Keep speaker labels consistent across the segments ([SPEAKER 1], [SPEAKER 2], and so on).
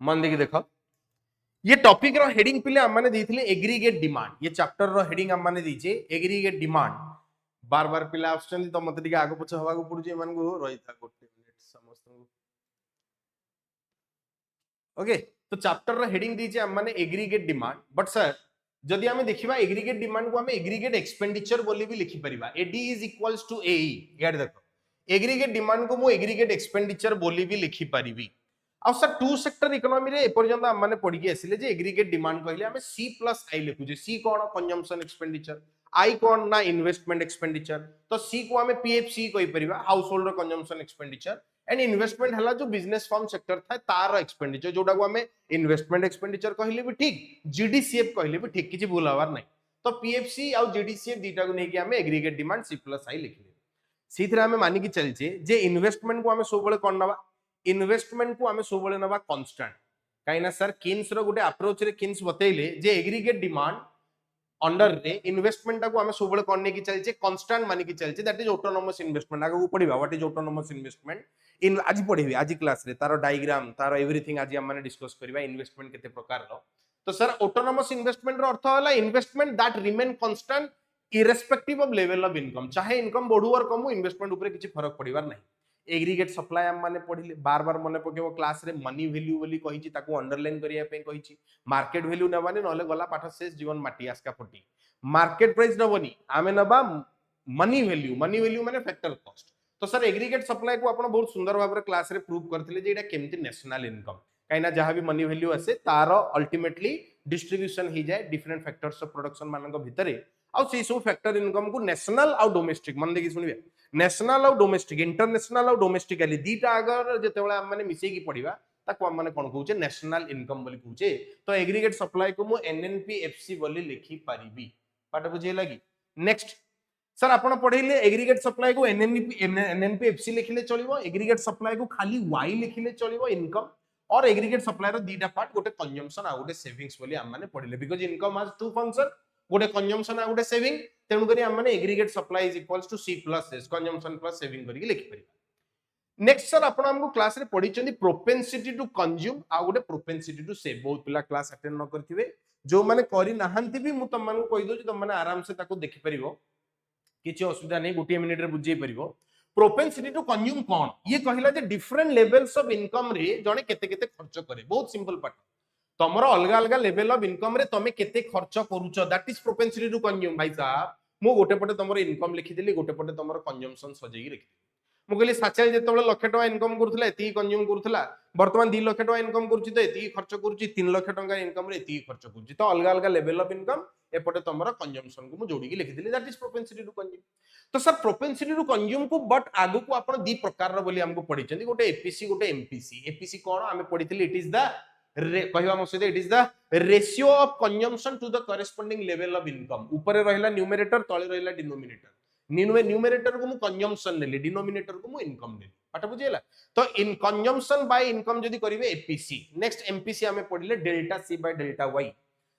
[SPEAKER 1] मन देखि देख ये टॉपिक रो हेडिंग पिले हम माने देथिले एग्रीगेट डिमांड। ये चैप्टर रो हेडिंग हम माने दीचे एग्रीगेट डिमांड। बार बार पिला आछन तो मते टिके आगो पछ हवा को पड़ुजे मन को रहिता गोटे मिनिट समस्त ओके। तो चैप्टर रो हेडिंग दीचे हम माने एग्रीगेट डिमांड। बट सर जदि हमें देखिबा एग्रीगेट डिमांड को हमें एग्रीगेट एक्सपेंडिचर बोली भी लिखि परिबा। एडी इज इक्वल्स टू एई। याद देखो एग्रीगेट डिमांड को मो एग्रीगेट एक्सपेंडिचर बोली भी लिखि परिबी। आ सर टू सेक्टर इकोनॉमी रे एपर्यंत हम माने पढी के आसिले जे एग्रीगेट डिमांड कहले हमें सी प्लस आई लिखु जे सी कोन कंजम्पशन एक्सपेंडिचर आई कोन ना इन्वेस्टमेंट एक्सपेंडिचर। तो सी को हमें पीएफसी कहि परिबा household consumption expenditure and investment हला जो बिजनेस फर्म सेक्टर था तार एक्सपेंडिचर जोटा को हमें इन्वेस्टमेंट एक्सपेंडिचर कहले भी ठीक जीडीसीएफ कहले भी ठीक किछि भूल हवार नहीं। तो पीएफसी और जीडीसीएफ दीटा को नेकी हमें एग्रीगेट डिमांड सी प्लस आई लिखले सीथरे हमें मानि की चलचे जे इन्वेस्टमेंट को हमें सबले कोन नबा इन्वेस्टमेंट को हमें सबले नबा कांस्टेंट काइना सर किन्स रो गुटे अप्रोच रे किन्स बतैले जे एग्रीगेट डिमांड अंडर रे इन्वेस्टमेंट को हमें सबले कोन ने की चलचे कांस्टेंट मानि की चलचे दैट इज ऑटोनोमस इन्वेस्टमेंट आगो पढिबा what is autonomous investment in आज पढिबी आज क्लास रे तारो डायग्राम तारो एवरीथिंग आज हम माने डिस्कस करबा इन्वेस्टमेंट केते प्रकार रो। तो सर ऑटोनोमस इन्वेस्टमेंट रो अर्थ होला investment that remain constant irrespective of level of income चाहे इनकम बढ़ू और कमू इन्वेस्टमेंट ऊपर किछि फरक पड़िबार नहीं। एग्रीगेट सप्लाई हम माने पढिले बार बार मने पकेबो क्लास रे मनी वैल्यू बोली कहिछि ताको अंडरलाइन करिया पे कहिछि मार्केट वैल्यू नबानी नले गला पाठ शेष जीवन माटी आस्का फटी मार्केट प्राइस नबनी आमे नबा मनी वैल्यू माने फैक्टर कॉस्ट। तो सर एग्रीगेट सप्लाई को आपण बहुत सुंदर भाबरे क्लास रे प्रूव करथिले जे एटा केमति नेशनल इनकम काइना जहां भी मनी वैल्यू आसे तारो अल्टीमेटली डिस्ट्रीब्यूशन ही जाए डिफरेंट फैक्टर्स ऑफ प्रोडक्शन मानक भितरे आ से सब फैक्टर इनकम को नेशनल और डोमेस्टिक मन देखि सुनिबे नेशनल और डोमेस्टिक इंटरनेशनल और डोमेस्टिकली दीटा अगर जेतेबेला हम माने मिसेई की पढिबा ताको हम माने कोन कहूचे नेशनल इनकम बोली कहूचे। तो एग्रीगेट सप्लाई को मु एनएनपीएफसी बोली लिखि परिबी पाठ बुझे लगी। नेक्स्ट सर आपण पढिले एग्रीगेट सप्लाई को एनएनपीएफसी लिखिले चलिबो एग्रीगेट सप्लाई को खाली वाई लिखिले चलिबो इनकम और एग्रीगेट सप्लाई रो दीटा पार्ट गोटे कंजम्पशन आ गोटे सेविंग्स बोली हम माने पढिले because income has to function गोटे कंजम्पशन आ गोटे सेविंग तेनु करी हम माने aggregate supply is equals to C plus S consumption plus saving करी लिखि परिबा। नेक्स्ट सर आपण हमको क्लास रे पढी चंदी प्रोपेंसिटी टू कंज्यूम आ गोटे प्रोपेंसिटी टू सेव बहुत पिला क्लास अटेंड न करथिबे जो माने करी नाहंती भी मु तम मानू कहि दो जे तम माने आराम से ताको देखि परिबो किछि असुविधा नै गोटे मिनिट रे बुझै परिबो। प्रोपेंसिटी टू कंज्यूम कोन ये कहिला जे डिफरेंट लेवल्स ऑफ इनकम रे जने केते केते खर्च करे बहुत सिंपल पार्ट तमरो अलग अलग लेवल ऑफ इनकम रे तमे केते खर्च करूचो that is propensity to consume. भाई साहब मु गोटे पटे तमरो इनकम लिखि देली गोटे पटे तमरो कंजम्पशन सजेई रखि मु कहली साचेल जेतेबेले लाख टका इनकम करथला एती कंज्यूम करथला वर्तमान 2 लाख टका इनकम करछि तो एती खर्च करछि 3 लाख टका इनकम रे एती खर्च करछि तो अलग अलग लेवल ऑफ इनकम एपटे तमरो कंजम्पशन को मु जोडी के लिखि देली that is propensity to consume. तो सर प्रोपेंसिटी टू कंज्यूम को बट आगु को आपण दी प्रकार रो बोली हमको पढी चंदी गोटे एपीसी गोटे एमपीसी। एपीसी कोन हमें पढिथिली इट इज द कहवा मसदे it is the ratio of consumption to the corresponding level of income ऊपर रहिला न्यूमरेटर तळे रहिला डिनोमिनेटर न्यूमरेटर को मु कंजम्पशन नेली डिनोमिनेटर को मु इनकम नेली पाठ बुझेला। तो इन कंजम्पशन बाय इनकम जदी करिवे एपीसी नेक्स्ट एमपीसी हमें पढिले delta C by delta Y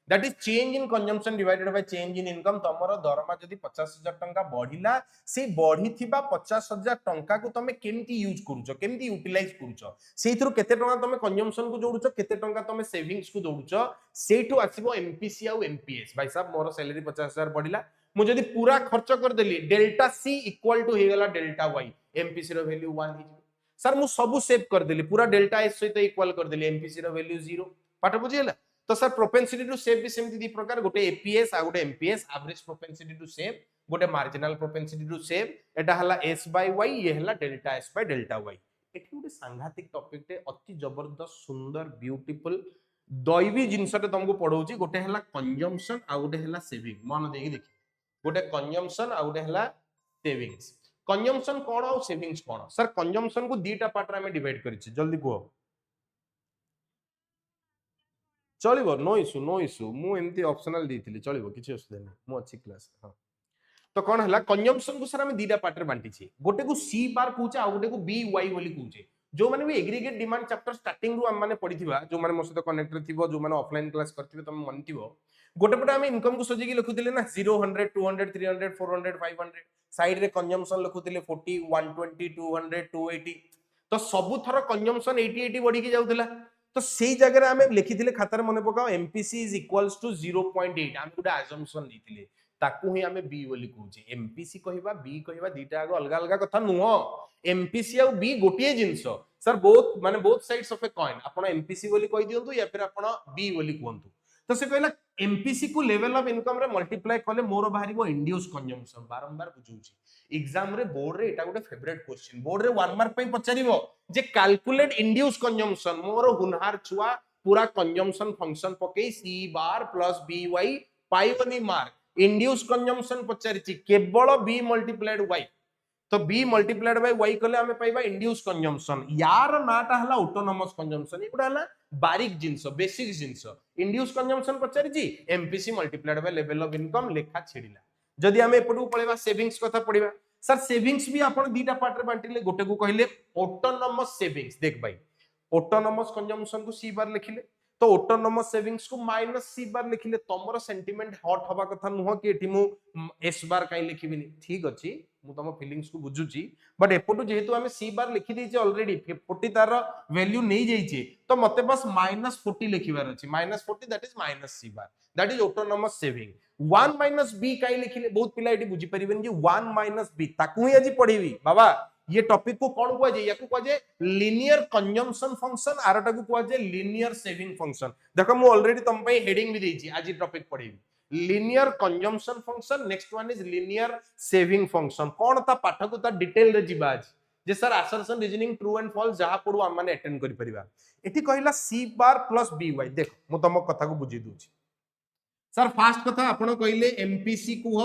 [SPEAKER 1] that is change in consumption divided by change in income तमरो दरमा जदी 50000 टंका बढ़िला से बढ़ीथिबा 50000 टंका को तमे केमती यूज करूचो केमती यूटिलाइज करूचो सेइथरो केते टंका तमे कंजम्पशन को जोडुचो केते टंका तमे सेविंग्स को जोडुचो सेइठो आसीबो एमपीसी आ एमपीएस। भाई साहब मोर सैलरी 50000 बढ़िला मु जदी पूरा खर्च कर देली डेल्टा सी इक्वल टू हेगला डेल्टा वाई एमपीसी रो वैल्यू 1 हिजो सर मु सब सेव कर देली पूरा डेल्टा एस सहित इक्वल कर देली एमपीसी रो वैल्यू 0 पाठ बुझियला। तो सर प्रोपेंसिटी टू सेव भी सेमती दी प्रकार गोटे एपीएस आ गोटे MPS average propensity to save गोटे मार्जिनल प्रोपेंसिटी टू सेव एटा हला एस बाय वाई ये हला delta S by delta Y. एठी गोटे सांघातिक टॉपिक टे अति जबरदस्त सुंदर ब्यूटीफुल दैवी जिंसटे तुमको पढौची गोटे हला कंजम्पशन आ गोटे हला सेविंग मन देकी देखि गोटे कंजम्पशन आ गोटे हला सेविंग्स। कंजम्पशन कोन आ सेविंग्स कोन सर कंजम्पशन को दीटा पार्ट रे हम डिवाइड करिछि जल्दी को चलिबो नो इशू मु एमती ऑप्शनल देथिली चलिबो किछि असुविधा नै मु अछि क्लास हां। तो कोन हला कंजम्पशन को सर हम दीटा पार्ट रे बांटी छी गोटे को सी बार कहूचे आ गोटे को बी वाई बोली कहूचे जो माने भी एग्रीगेट डिमांड चैप्टर स्टार्टिंग रु हम माने पढिथिबा जो माने मो सहित कनेक्टेड थिबो जो माने ऑफलाइन क्लास करथिबे तमे मनथिबो गोटे पटे हम इनकम को सजेकी लिखुथिले ना 0 100 200 300 400 500 साइड रे कंजम्पशन लिखुथिले 40 120 200 280 तो सबु थरो कंजम्पशन 80 80 बढ़ी के जाउथला तो सेही जगह आमे लिखिथिले खातार मने पकाओ एमपीसी इज इक्वल्स टू 0.8 आमे गुडा अजम्पशन लेथिले ताकू ही आमे बी बोली कहूचे एमपीसी कहिबा बी कहिबा दीटा आगो अलग अलग कथा नुहो एमपीसी और बी गोटिए जिंस सर बोथ माने both sides of a coin आपण एमपीसी बोली कहि दियंतु या फिर आपण बी बोली कहंतु तो से कहला एमपीसी को लेवल ऑफ इनकम रे मल्टीप्लाई कले मोर बाहरिबो इंड्यूस कंजम्पशन बारंबार बुझुची एग्जाम रे बोर्ड रे एटा गोटे फेवरेट क्वेश्चन बोर्ड रे 1 मार्क पे पचारिबो जे कैलकुलेट इंड्यूस कंजम्पशन मोर हुनहार छुआ पूरा कंजम्पशन फंक्शन पके C bar plus B Y पाइबनी मार्क इंड्यूस कंजम्पशन पचारिची केवल बी मल्टीप्लाइड वाई तो बी मल्टीप्लाइड बाय वाई कले हमें पाइबा इंड्यूस कंजम्पशन यार नाटा हला ऑटोनोमस कंजम्पशन एगुडा हला बारीक जिंस बेसिक जिंस इंड्यूस कंजम्पशन पचारिची MPC multiplied by level of income लेखा छेडिला जदि हमें एपटू पळेबा सेविंग्स कथा पढिबा सर सेविंग्स भी आपण दीटा पार्ट रे बांटिले गोटे को कहले ऑटोनोमस सेविंग्स देख भाई ऑटोनोमस कंजम्पशन को सी बार लिखिले तो ऑटोनोमस सेविंग्स को माइनस सी बार लिखिले तमरो सेंटीमेंट हॉट हवा कथा नुह कि एठी मु एस बार काई लिखिबिनी ठीक अछि मु तम फीलिंग्स को बुझुची बट एपटू जेहेतु हमें सी बार लिखि देइचे ऑलरेडी 40 तार वैल्यू नहीं जाइए तो मते बस -40 लिखिबार अछि -40 that is minus C bar that is autonomous saving 1 minus B काई लिखिले बहुत पिला एठी बुझी परिबेन जे 1 माइनस बी ताकू ही आज पढिबी बाबा ये टॉपिक को कौन कुआ जाय याकू कुआ जाय लिनियर कंजम्पशन फंक्शन आरटा को कुआ जाय लिनियर सेविंग फंक्शन देखो मु ऑलरेडी तम पे हेडिंग भी देइची आज टॉपिक पढिबी linear consumption function next one is linear saving function कौन ता पाठ को ता डिटेल रे जिबा आज जे sir assertion reasoning true and false जहा पडू हम माने अटेंड करि परिबा एठी कहिला C bar plus B Y देखो मु तम कथा को बुझी दूची सर फास्ट कथा आपण कहिले एमपीसी कुह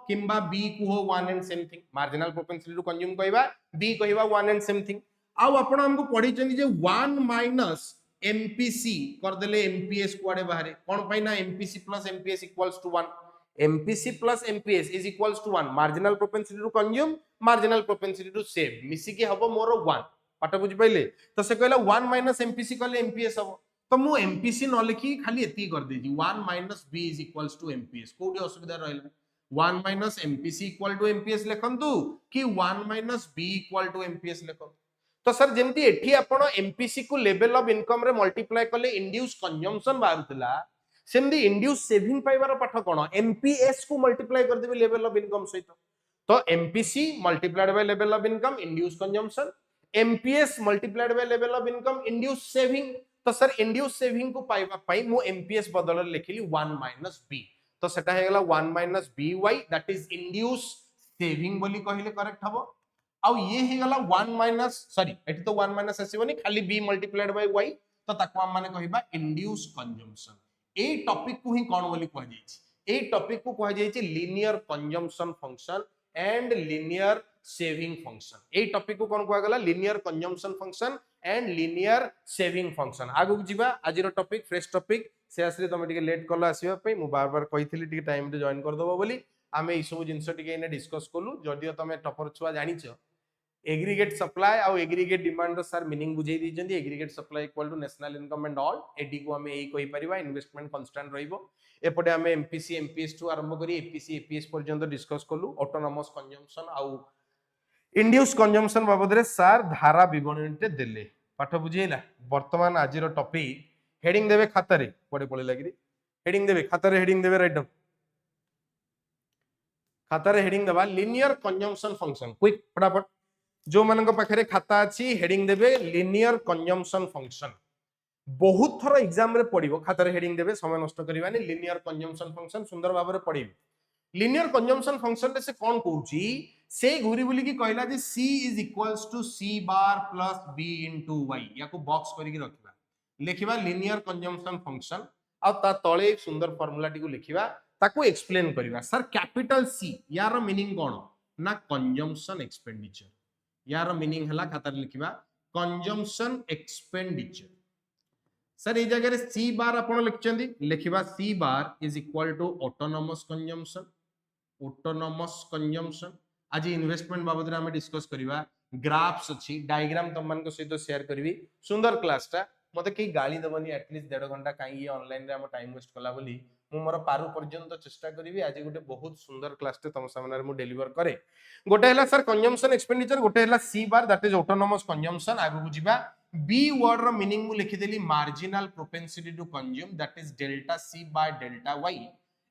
[SPEAKER 1] किंबा बी कुह one and same thing marginal propensity to consume कहबा बी कहबा वन एंड सेम थिंग आउ आपण हमको पढी चंदी जे 1 माइनस एमपीसी कर देले एमपीएस कुआडे बाहरे कोन पई ना MPC plus MPS equals to 1 MPC plus MPS is equals to 1 marginal propensity to consume marginal propensity to save मिसी के हबो मोर 1 पाठ बुझी पाइले तो से कहला 1 माइनस एमपीसी कहले एमपीएस हबो तो मु एमपीसी न लिखी खाली एती कर देजी 1 minus B is equals to MPS कोडी असुविधा रहला 1 minus MPC equal to MPS लिखंतु कि 1 minus B equal to MPS लिखंतु तो सर जेमती एठी आपण एमपीसी को लेवल ऑफ इनकम रे मल्टीप्लाई करले इंड्यूस कंजम्पशन बाहरतला सेमदी इंड्यूस सेविंग पाइबार पाठ कोन एमपीएस को मल्टीप्लाई कर देबे लेवल ऑफ इनकम सहित तो MPC multiplied by level of income induce consumption MPS multiplied by level of income induce saving तो सर इंड्यूस सेविंग को पाइबा पई मु एमपीएस बदल लिखिली 1 माइनस बी तो सेटा हे गेला 1 minus b y that is induce saving बोली कहिले करेक्ट हबो आउ ये हे गेला 1 माइनस सॉरी एठी तो 1 माइनस आसीबनी खाली बी मल्टीप्लाइड बाय वाई तो ताको हम माने कहिबा इंड्यूस कंजम्पशन ए टॉपिक को ही कोन बोली कह जाईछि ए टॉपिक को कह जाईछि linear consumption function and linear saving function ए टॉपिक को कोन कह गेला linear consumption function and linear saving function आगु जीवा आजिरो टॉपिक फ्रेश टॉपिक से आसले तमे टिके लेट कला आसीबा पई मु बार बार कहिथिली टिके टाइम रे जॉइन कर दबो बोली आमे ई सब जिंस टिके इने डिस्कस कलु जदियो तमे टॉपर छुआ जानिछ एग्रीगेट सप्लाई और एग्रीगेट डिमांड सर मीनिंग बुझे दी जंदी aggregate supply equal to national income and all AD को हमें एई कहि परिबा इन्वेस्टमेंट कांस्टेंट रहइबो एपटे हमें एमपीसी एमपीएस टू आरंभ करी एपीसी एपीएस पर्यंत डिस्कस कलु ऑटोनोमस कंजम्पशन आउ इंड्यूस कंजम्पशन बाबद रे सर धारा विवरणीटे देले पाठ बुझेला वर्तमान आजिरो टॉपिक हेडिंग देबे खाता रे पडे पळे लागिरी हेडिंग देबे खाता रे हेडिंग देबे राइट डाउन खाता रे हेडिंग देबा लिनियर कंजम्पशन फंक्शन क्विक फटाफट जो मानक पाखरे खाता अछि हेडिंग देबे लिनियर कंजम्पशन फंक्शन बहुत थरो एग्जाम रे पडिबो खाता रे हेडिंग देबे समय नष्ट करिवानी लिनियर कंजम्पशन फंक्शन सुंदर भाबरे पडिबे लिनियर कंजम्पशन फंक्शन रे से कोन कहूची से घुरी बुली की कहला जे c is equals to c bar plus b into y याको बॉक्स करी की रखिबा लिखिबा लिनियर कंजम्पशन फंक्शन आ ता तळे एक सुंदर फार्मूला टी को लिखिबा ताको एक्सप्लेन करिबा सर कैपिटल C यार मीनिंग कोन ना कंजम्पशन एक्सपेंडिचर यार मीनिंग हला खाता लिखिबा कंजम्पशन एक्सपेंडिचर सर ए जगह रे C बार आपण लिखचंदी लिखिबा C bar is equal to autonomous consumption आज इन्वेस्टमेंट बाबद रे हम डिस्कस करिबा ग्राफ्स अछि डायग्राम तम मान को सहित शेयर करबी सुंदर क्लास ता मते की गाली दबनी एटलीस्ट 1.5 घंटा काई ये ऑनलाइन रे हम टाइम वेस्ट कला बोली मु मोर पारु पर्यंत चेष्टा करी आज गोटे बहुत सुंदर क्लास टे तुम सामने मु डेलीवर करे गोटे है सर कंजम्पशन एक्सपेंडिचर गोटे है C bar that is autonomous consumption आगु को जीवा बी वर्ड रो मीनिंग मु लिखिदेली marginal propensity to consume that is delta C by delta Y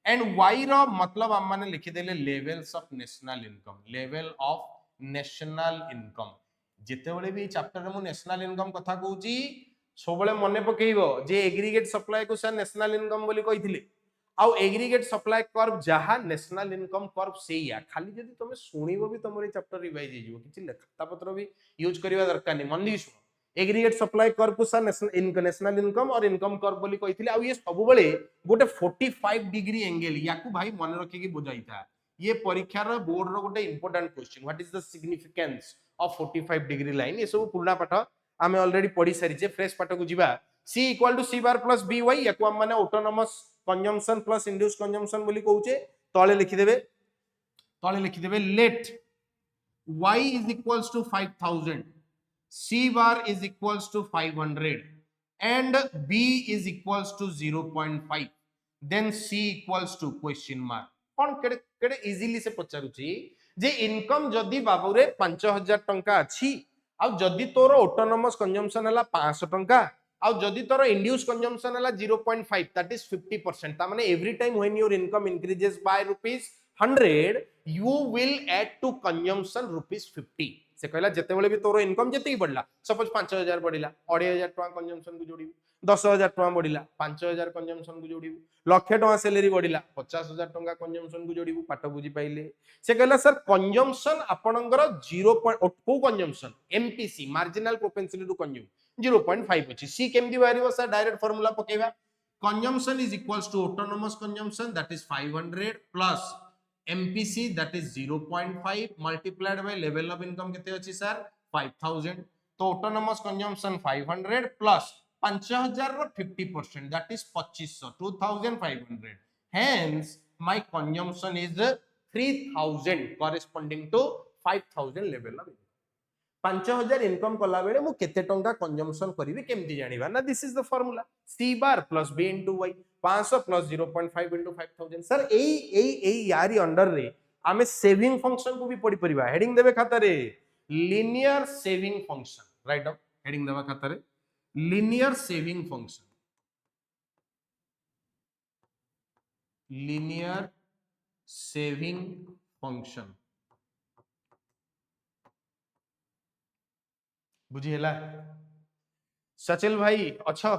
[SPEAKER 1] and Y रो मतलब हम माने लिखिदेले levels of national income level of national income जितेबले भी चैप्टर में नेशनल इनकम कथा कहूची सबले मने पकेइबो जे एग्रीगेट सप्लाई को सर नेशनल इनकम बोली कहिथिले आउ एग्रीगेट सप्लाई कर्व जहा नेशनल इनकम कर्व सेया खाली जदी तमे सुनिबो भी तमरे चैप्टर रिवाइज हे जिवो किछि खाता पत्र भी यूज करबा दरकार नहीं मन दी सुनो एग्रीगेट सप्लाई कर्व को सर नेशनल इनकम और इनकम कर्व बोली कहिथिले आउ ये सब बेले गोटे 45 डिग्री एंगल याकू भाई मन रखी की बुझाई था ये परीक्षा रो बोर्ड रो गोटे important question what is the significance of 45 degree line ये सब पुराना पाठ आमे ऑलरेडी पढ़ी सारी जे फ्रेश पाठ को जीवा C equal to C bar plus B Y याकू हम माने autonomous consumption plus induced consumption बोली कहूचे तळे लिखि देबे let y is equals to 5000 C bar is equals to 500 and B is equals to 0.5 then C equals to question mark कौन केडे easily से पचारुची जे इनकम जदी बाबू रे 5000 टंका अछि आ जदी तोर ऑटोनोमस कंजम्पशन हला 500 टंका आ जदी तोर इंड्यूस कंजम्पशन हला 0.5 दैट इज 50% ता माने every time when your income increases by rupees 100 you will add to consumption rupees 50 से कहला जते बेले भी तोरो इनकम जते बढ़ला सपोज 5000 बढ़िला 2500 टका कंजम्पशन को जोड़िबू 10000 टका बढ़िला 5000 कंजम्पशन को जोड़िबू लाख टका सैलरी बढ़िला 50000 टका कंजम्पशन को जोड़िबू पाठ बुझी पाइले से कहला सर कंजम्पशन आपनकर 0 को consumption MPC marginal propensity to consume 0.5 अछि सी केमदी बारिबो सर डायरेक्ट फार्मूला पकेबा consumption is equals to autonomous consumption that is 500 plus MPC that is 0.5 multiplied by level of income कितने अच्छी सर 5000 तो autonomous consumption 500 plus 5000 रो 50% that is 2500 2500 hence my consumption is 3000 corresponding to 5000 level of income 5000 income कला बेले मु केते टंका consumption करिवे केमती जानिबा ना this is the formula C bar plus B into Y 500 plus 0.5 into 5000 sir एई यारी अंडर रे आमे सेविंग फंक्शन को भी पढ़ी परिबा हेडिंग देबे खाता रे linear saving function right down heading देबा खाता रे linear saving function linear saving function बुझी हैला सचिल भाई अच्छा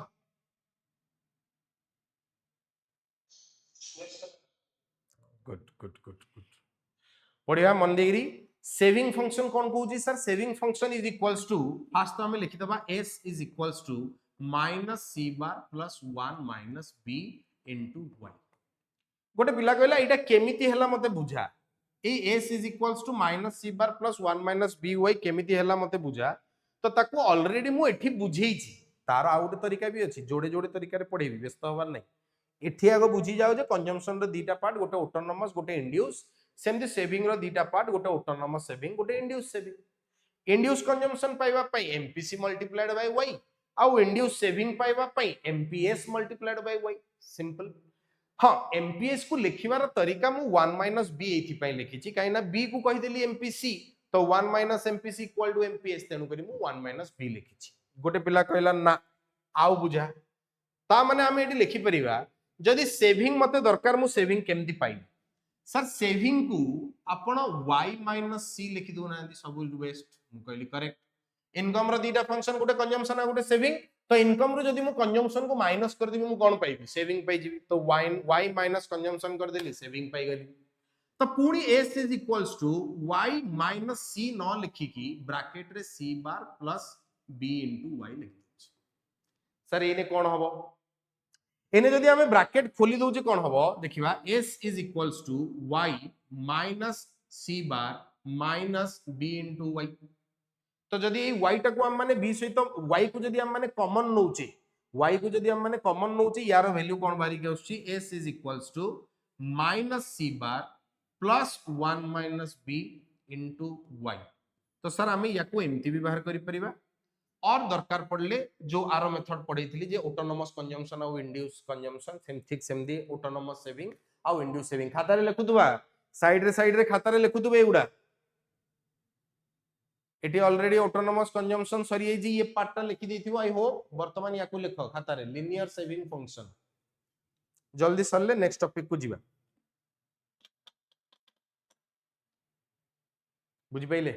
[SPEAKER 1] गुड गुड गुड गुड बढ़िया मन देगिरी सेविंग फंक्शन कौन कहूची sir saving function is equals to first हमें लिखि दबा s is equals to minus c bar plus 1 minus b into y गोटे पिला कहला एटा केमिति हला मते बुझा ए s is equals to minus c bar plus 1 minus b y केमिति हला मते बुझा तो ताको ऑलरेडी मु एठी बुझेइछि तार आउट तरीका भी अछि जोड़े जोड़े तरीका रे पढेबी व्यस्त होबार नै एठी आगो बुझी जाओ जे कंजम्पशन रो दीटा पार्ट गोटे ऑटोनोमस गोटे इंड्यूस सेमति सेविंग रो दीटा पार्ट गोटे ऑटोनोमस सेविंग गोटे इंड्यूस सेविंग इंड्यूस कंजम्पशन पाइबा पई एमपीसी मल्टीप्लाइड बाय y आउ इंड्यूस सेविंग पाइबा पई MPS multiplied by y simple हां एमपीएस को लिखिबार तरीका मु 1 b एथि पई लिखिछि काइना b को कहि देली एमपीसी तो 1 minus MPC equal to MPS तेनु करी मु 1 माइनस बी लिखिछि गोटे पिला कहला ना आउ बुझा ता माने हम एठी लिखि परिबा जदी सेविंग मते दरकार मु सेविंग केमदी पाइबी सर सेविंग को आपण y माइनस c लिखि दो ना सब बेस्ट मु कहली करेक्ट इनकम रो दीटा फंक्शन गोटे कंजम्पशन आ गोटे सेविंग तो इनकम रो जदी मु कंजम्पशन को माइनस कर देबी मु कोन पाइबी सेविंग पाइ जिबी तो y माइनस कंजम्पशन कर देली सेविंग पाइ गली तो पुणी s is equals to y minus c न लिखी की ब्रैकेट रे c bar plus b into y लिखि सर एने कोन हबो एने जदी हमें ब्रैकेट खोली दउचे कोन हबो देखिबा s is equals to y minus c bar minus b into y तो जदी y टा को हम माने b सहित y को जदी हम माने कॉमन नउचे y को जदी हम माने कॉमन नउचे यार वैल्यू कोन बारी के आछी s is equals to minus c bar plus 1 minus b into y तो सर हमें याको एमती भी बाहर करि परिबा और दरकार पड़ले जो आरो मेथड पढ़ेइथिली जे ऑटोनोमस कंजम्पशन और इंड्यूस कंजम्पशन सेम ठीक सेमदी ऑटोनोमस सेविंग और इंड्यूस सेविंग खाता रे लिखुतबा साइड रे खाता रे लिखुतबे एउडा एटी ऑलरेडी ऑटोनोमस कंजम्पशन सरी जी ये पार्ट लिखि देथिबो आई होप वर्तमान याकू लिख खाता रे लिनियर सेविंग फंक्शन जल्दी सरले नेक्स्ट टॉपिक को जीवा बुझी पाइले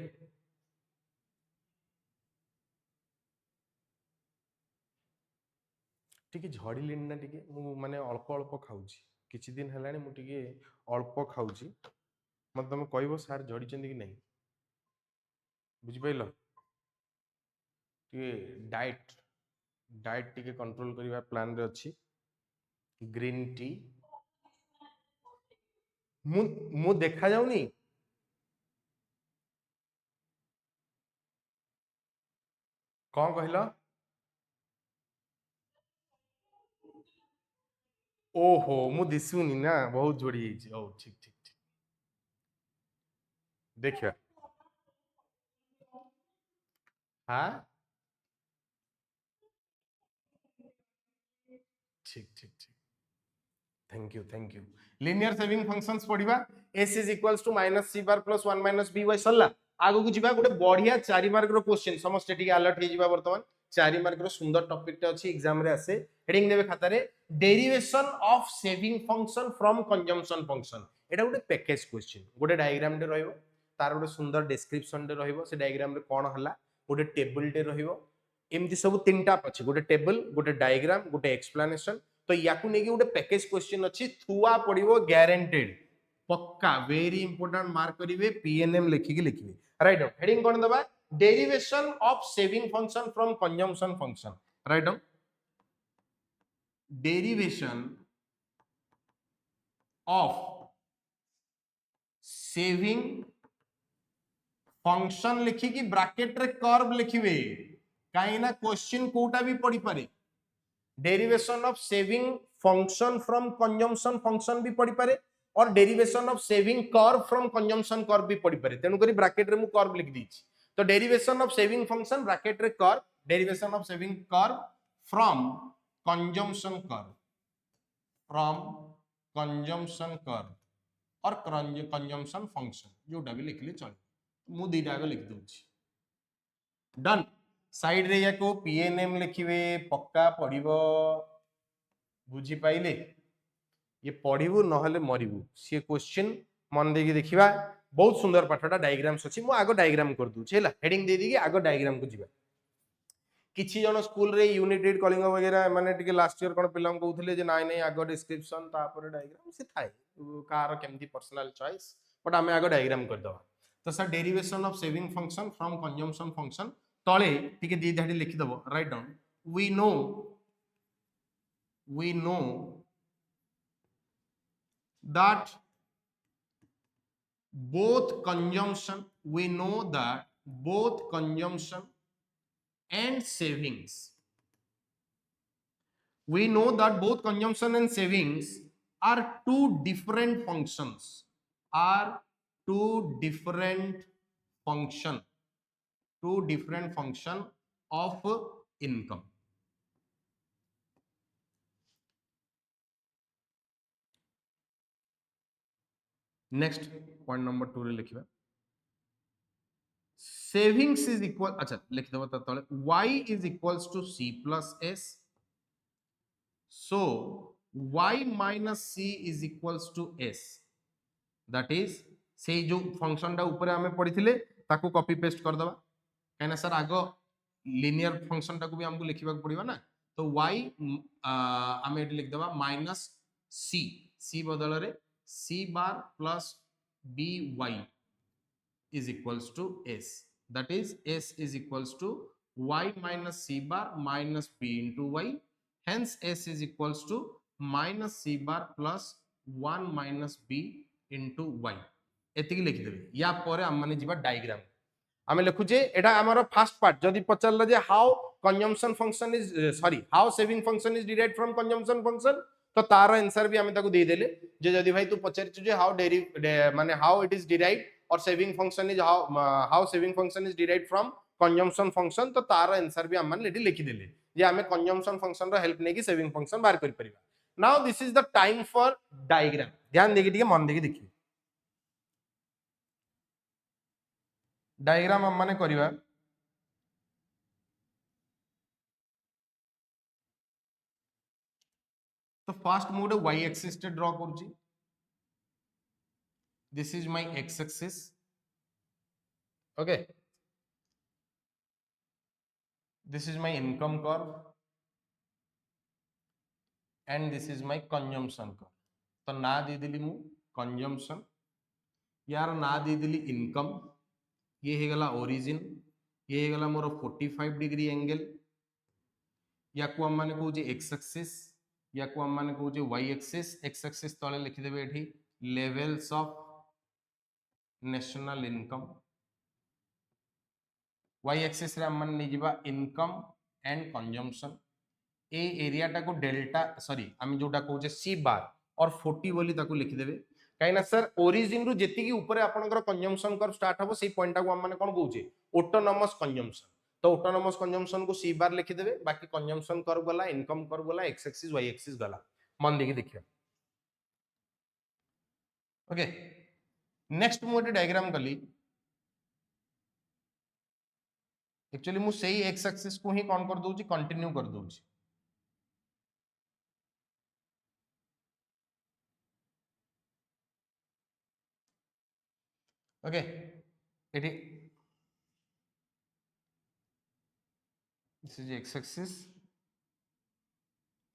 [SPEAKER 1] टिके झड़ी ना टिके मु माने अल्प अल्प खाउची किछि दिन हेलानी मु टिके अल्प खाउची मत तुम कहबो सर झड़ी चंदी कि नहीं बुझी पाइलो टिके डाइट डाइट टिके कंट्रोल करिवा प्लान रे अछि ग्रीन टी मु देखा जाउनी कौन कहला ओहो मु दिसुनी ना बहुत जोड़ी है ओ ठीक ठीक ठीक देखिए हाँ ठीक ठीक ठीक thank you linear saving functions पढ़िबा s is equals to minus c bar plus 1 minus b y सरला आगो को जीवा गोटे बढ़िया 4 मार्क रो क्वेश्चन समस्त टिके अलर्ट हे जीवा वर्तमान 4 मार्क रो सुंदर टॉपिक टे अछि एग्जाम रे आसे हेडिंग देबे खाता रे derivation of saving function from consumption function एटा गोटे पैकेज क्वेश्चन गोटे डायग्राम रे रहइबो तार गोटे सुंदर डिस्क्रिप्शन रे रहइबो से डायग्राम रे कोन हला गोटे टेबल टे रहइबो एमती सब तीनटा अछि गोटे टेबल गोटे डायग्राम गोटे एक्सप्लेनेशन तो याकू नेकी गोटे पैकेज क्वेश्चन अछि थुआ पड़िबो गारंटेड पक्का वेरी इंपोर्टेंट मार्क करिवे पीएनएम लिखिकी लिखिबे राइट डाउन हेडिंग कोन दबा derivation of saving function from consumption function right down derivation of saving function लिखिकी ब्रैकेट रे कर्व लिखिबे काइना क्वेश्चन कोटा भी पड़ी पारे derivation of saving function from consumption function भी पड़ी पारे और derivation of saving curve from consumption curve भी पड़ी पारे तेनु करी ब्रैकेट रे मु कर्व लिख दीची तो derivation of saving function bracket रे curve derivation of saving curve from consumption curve और कंजम्पशन फंक्शन जोटा भी लिखले चल मु दीटा लिख दूची डन साइड रे या को पीएनएम लिखिबे पक्का पढ़िबो बुझी पाइले ये पढ़िबू नहले मरिबू सी क्वेश्चन मन देकी देखिबा बहुत सुंदर पाठटा डायग्राम्स अछि मु आगो डायग्राम कर दूची हैला हेडिंग दे देकी आगो डायग्राम को जिबा किछि जन स्कूल रे यूनिटेड कॉलिंग वगैरह माने टिके लास्ट ईयर कोन पिलाम कहउथले जे नाइ नाइ आगो डिस्क्रिप्शन तापर डायग्राम से थाए कार केमती पर्सनल चॉइस बट हमें आगो डायग्राम कर दवा तो sir derivation of saving function from consumption function तळे टिके दी धाडी लिखि दबो right down we know that both consumption and savings are two different functions of income next point number 2 रे लिखिबा सेविंग्स इज इक्वल अच्छा लिख देबो त तळे y is equals to c plus s so y minus c is equals to s that is से जो function टा ऊपर हमें पढ़िथिले ताको कॉपी पेस्ट कर दबा काना सर आगो लिनियर फंक्शन टा को भी हमको लिखिबा पड़िबा ना तो y हमें एटी लिख दबा माइनस c बदल रे c bar plus by is equals to s that is s is equals to y minus c bar minus b into y hence s is equals to minus c bar plus 1 minus b into y एतिकी लिखि देबे या परे हम माने जिबा diagram आमे लिखु जे एटा हमर फर्स्ट पार्ट जदी पचलला जे how consumption function is sorry how saving function is derived from consumption function तो तार आंसर भी हमें ताको दे देले जे जदी भाई तू पचारि जे हाउ माने हाउ इट इज डिराइव्ड और saving function is how saving function is derived from consumption function तो तार आंसर भी हम माने लिखि देले जे हमें कंजम्पशन फंक्शन रो हेल्प नेकी सेविंग फंक्शन बाहर कर परिबा now this is the time for diagram ध्यान देके ठीक मन देके देखिए डायग्राम हम माने करबा तो फास्ट मोड y एक्सिस टे ड्रॉ करूची this is my x axis okay this is my income curve and this is my consumption curve तो ना दे दिली मु consumption यार ना दे दिली income ये हे गला origin ये हे गला मोर 45 डिग्री एंगल या को हम माने कहू जे x एक्सिस या को हम माने कहू जे y एक्सिस x एक्सिस तले लिखि देबे एठी levels of national income y axis रे हम माने नै जिबा इनकम एंड कंजम्पशन ए एरियाटा को डेल्टा सॉरी आम जोटा कहूचे सी बार और 40 बोली ताको लिखि देबे काइना सर ओरिजिन रु जेति की ऊपर आपनकर कंजम्पशन कर्व स्टार्ट हबो सेही पॉइंट को हम माने कोन कहूचे ऑटोनोमस कंजम्पशन तो ऑटोनोमस कंजम्पशन को सी बार लिखि देबे बाकी कंजम्पशन कर्व गला इनकम कर्व गला एक्स एक्सिस वाई एक्सिस गला मन देखि देखियो ओके नेक्स्ट मु एटी डायग्राम कली एक्चुअली मु सेही एक्स एक्सिस को ही कोन कर दोउची कंटिन्यू कर दोउची ओके एटी this is X axis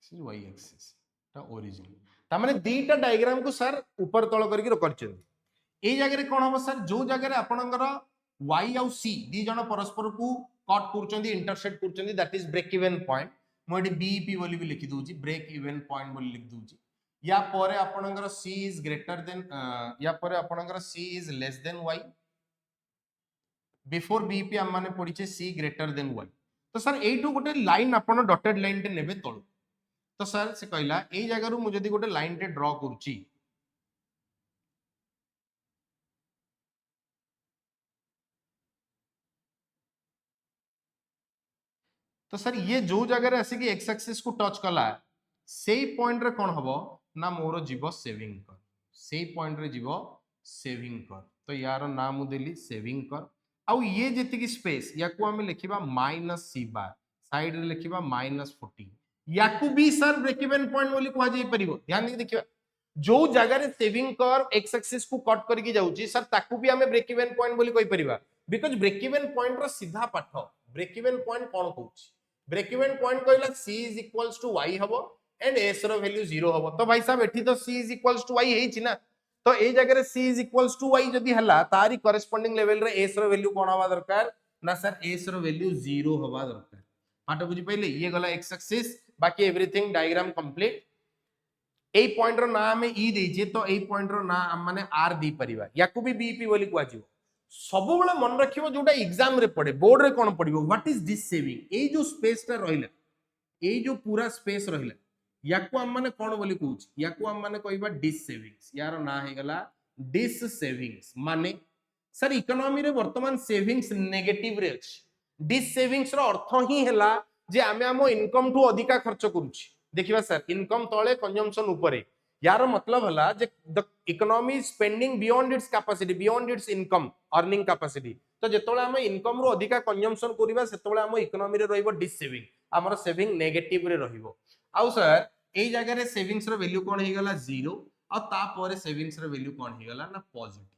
[SPEAKER 1] this is Y axis ता ओरिजिन ता माने दीटा डायग्राम को सर ऊपर तळ करके करचंदी ए जगह रे कोन हो सर जो जगह रे आपनकर y और c दी जण परस्पर को कट करचंदी इंटरसेक्ट करचंदी that is break even point मो एटी बीईपी बोली भी लिखि दोउची ब्रेक इवन पॉइंट बोली लिखि दोउची या परे आपनकर c इज ग्रेटर देन या परे आपनकर c is less than y before BEP हम माने पडिचे c ग्रेटर देन y तो सर एठू गोटे लाइन आपण डॉटेड लाइन टे नेबे तळ तो सर से कहला ए जगह रु मु जदी गोटे लाइन टे ड्रॉ करूची तो सर ये जो जगह रे आसी कि एक्स एक्सिस को टच कला सेही पॉइंट रे कोन हबो ना मोर जीवो सेविंग कर सेही पॉइंट रे जीवो सेविंग कर तो यार ना मु देली सेविंग कर आउ ये जेति की स्पेस या को हम लिखिबा माइनस सी बार साइड रे लिखिबा -40 या को भी सर ब्रेक इवन पॉइंट बोली कहा जाई परिबो ध्यान दे देखिबा जो जगह रे सेविंग कर्व एक्स एक्सिस को कट करके जाउची सर ताकू भी हमें ब्रेक इवन पॉइंट बोली कहि परिबा बिकॉज़ ब्रेक इवन पॉइंट रो सीधा पाठ ब्रेक इवन पॉइंट कोन कहूची ब्रेक इवन पॉइंट कहला c is equals to y हबो एंड s रो वैल्यू 0 हबो तो भाई साहब एठी तो c is equals to y हेछि ना तो ए जगह रे c is equals to y जदी हला तारी करेस्पोंडिंग लेवल रे s रो वैल्यू कोन हबा दरकार ना सर s रो वैल्यू 0 हबा दरकार पाठ बुझी पइले ये गला x एक्सिस बाकी एवरीथिंग डायग्राम कंप्लीट ए पॉइंट रो ना हमें e देजे तो ए पॉइंट रो ना हम माने r दी परिबा याकू भी बीपी बोली कुआ जिवो सब बेले मन रखिबो जोटा एग्जाम रे पड़े बोर्ड रे कोन पड़िबो व्हाट इज दिस सेविंग ए जो स्पेस टा रहिला ए जो पूरा स्पेस रहिला याकू हम माने कोन बोली कहूछ याकू हम माने कहबा डिस सेविंग्स यार ना हे गला डिस सेविंग्स माने सर इकोनॉमी रे वर्तमान सेविंग्स नेगेटिव रे अछि डिस सेविंग्स रो अर्थ ही हला जे आमे हमो इनकम टू अधिका खर्च करूछी देखिबा सर इनकम तळे कंजम्पशन ऊपरे यार मतलब हला जे the economy spending beyond its capacity beyond its income earning capacity तो जेतोळे हम इनकम रो अधिका कंजम्पशन करिबा सेतोळे हम इकोनॉमी रे रहइबो डिस सेविंग हमर सेविंग नेगेटिव रे रहिबो आउ सर ए जगह रे सेविंग्स रो वैल्यू कोन हे गला 0 और ता परे सेविंग्स रो वैल्यू कोन हे गला ना पॉजिटिव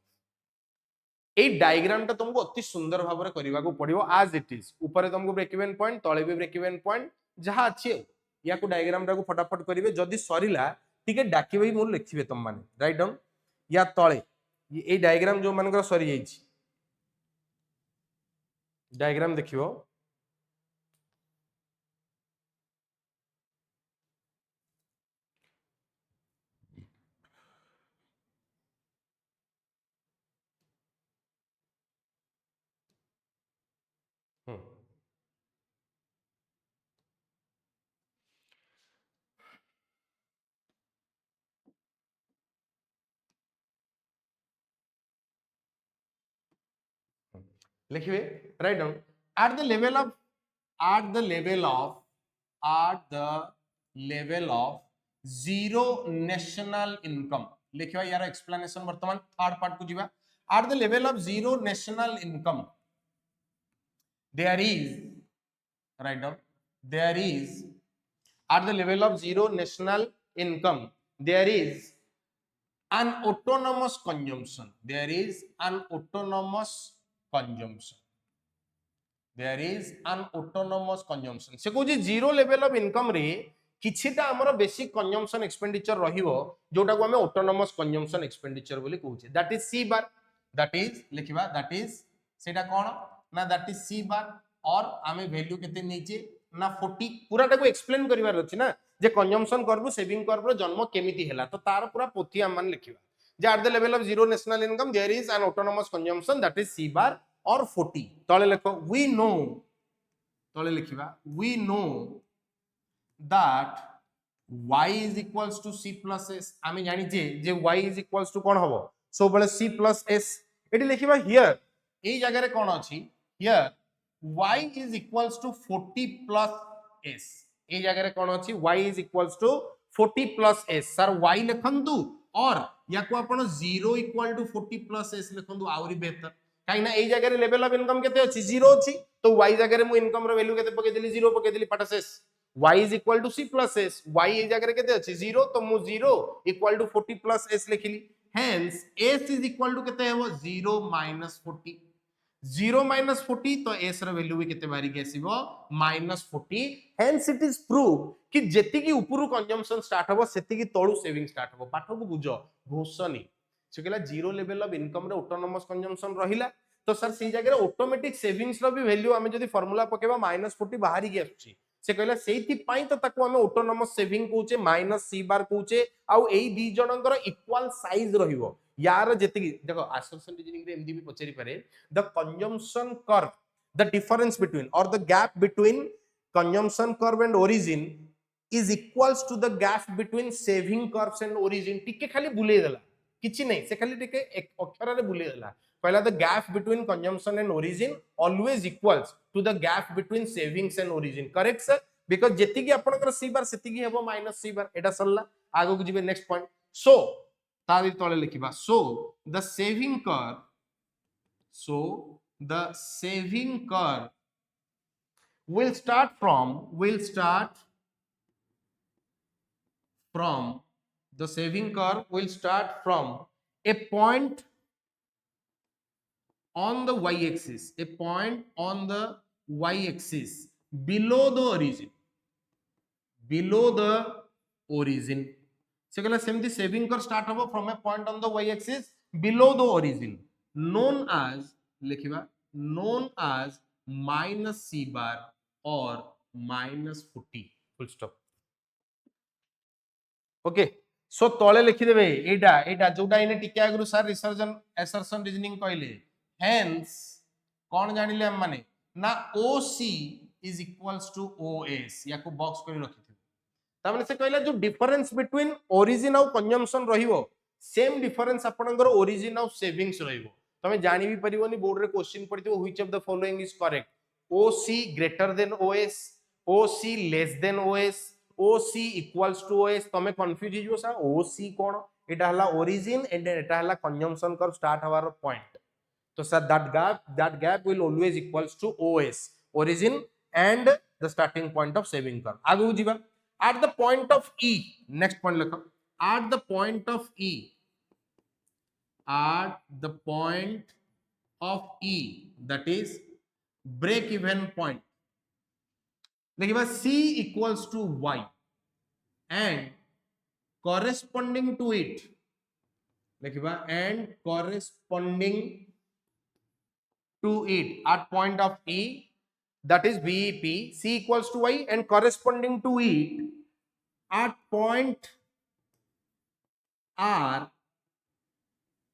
[SPEAKER 1] ए डायग्राम टा तुमको अति सुंदर भाबरे करबा को पड़िबो आज इट इज ऊपर तुमको ब्रेक इवन पॉइंट तळे भी ब्रेक इवन पॉइंट जहां अछि या को डायग्राम टा को फटाफट करिवे जदी सरिला ठीक है डाकिबे मोर लिखिबे तुम माने राइट डाउन या तळे ए डायग्राम जो मानकर सरी जाईछि डायग्राम देखियो लिखिबे right down at the level of at the level of at the level of zero national income लिखिवा यार explanation वर्तमान third part को जीवा at the level of zero national income there is write down there is at the level of zero national income there is an autonomous consumption there is an autonomous consumption there is an autonomous consumption से कहूँ zero level of income रे किछिटा हमर basic consumption expenditure रहिबो जोटा को हमें autonomous consumption expenditure बोली कहूचे that is C bar that is लिखिबा दैट इज सेटा कोन ना दैट इज सी बार और हमें वैल्यू केते नीचे ना 40 पूराटा को एक्सप्लेन करिवार अछि ना जे कंजम्पशन करबो सेविंग करबो जन्म केमिति हैला तो तार पूरा पोथी हम मान लिखिबा जे at the level of zero national income there is an autonomous consumption that is C bar or 40 तले लिखो we know तले लिखिबा we know that y is equals to c plus s आमे जानि जे y is equals to कोन हबो सो बळे c plus s एटी लिखिबा हियर एई जगह रे कोन अछि here y is equals to 40 plus s एई जगह रे कोन अछि y is equals to 40 plus s sir y लिखंतु और याको आपण 0 equal to 40 plus s लिखंतु आउरी बेहतर कहीं ना एई जगह रे लेवल ऑफ इनकम केते अछि जीरो अछि तो y जगह रे मु इनकम रो वैल्यू केते पके देली जीरो पके देली पाटा शेष y is equal to c plus s y एई जगह रे केते अछि जीरो तो मु zero equal to 40 plus s लिखिली hence s is equal to केते हेबो 0 minus 40 0 minus 40 तो s रो वैल्यू भी केते बारी के आसीबो -40 hence it is proved कि जेति की ऊपरु कंजम्पशन स्टार्ट हबो सेति की तळु सेविंग स्टार्ट हबो पाठ को बुझो घोषणी से कहला जीरो लेवल ऑफ इनकम रे ऑटोनोमस कंजम्पशन रहिला तो सर सी जगह रे ऑटोमेटिक सेविंग्स रो भी वैल्यू हमें जदी फार्मूला पकेबा -40 बाहरी के आछी से कहला सेति पई तो ताको हमें ऑटोनोमस सेविंग कहूचे -c बार कहूचे आउ एई दी जनकर इक्वल साइज रहिबो यार जेति देखो असर्शन रीजनिंग रे एमडी भी पचेरी पारे the consumption curve the difference between और the gap between consumption curve and origin is equals to the gap between saving curves and origin टिके खाली बुले देला किछि नै से खाली टिके एक अक्षर रे बुले देला पहला the gap between consumption and origin always equals to the gap between savings and origin correct sir because जेति की आपनकर सी बार सेति की हेबो -c बार एटा सरला आगो को जिबे नेक्स्ट पॉइंट सो तारि तळे लिखिबा so the saving curve so the saving curve will start from the saving curve will start from a point on the y-axis a point on the y-axis below the origin से कहला सेमती saving curve start हबो from a point on the y-axis below the origin known as लिखिबा known as -c bar or -40 full stop okay so तळे लिखि देबे एटा जोटा इने टिके आगरु सर रिसर्जन असर्शन रीजनिंग कहले हेंस कोन जानिले हम माने ना OC is equals to OS याको बॉक्स करि रखिथिबे ता माने से कहले जो डिफरेंस बिटवीन ओरिजिन और कंजम्पशन रहिबो सेम डिफरेंस आपनकर ओरिजिन और सेविंग्स रहिबो तमे जानि भी परिबोनी बोर्ड रे क्वेश्चन पड़िथिबो which of the following is correct OC greater than OS OC less than OS OC equals to OS तमे कंफ्यूज हिजो सा OC कोन एटा हला ओरिजिन एंड एटा हला कंजम्पशन कर्व स्टार्ट हवार पॉइंट तो sir that gap will always equals to OS origin and the starting point of saving curve आगु जिबा at the point of E next point लिखो at the point of E at the point of E that is break even point लिखिबा C equals to Y and corresponding to it लिखिबा and corresponding to it at point of E that is BEP C equals to Y and corresponding to it at point R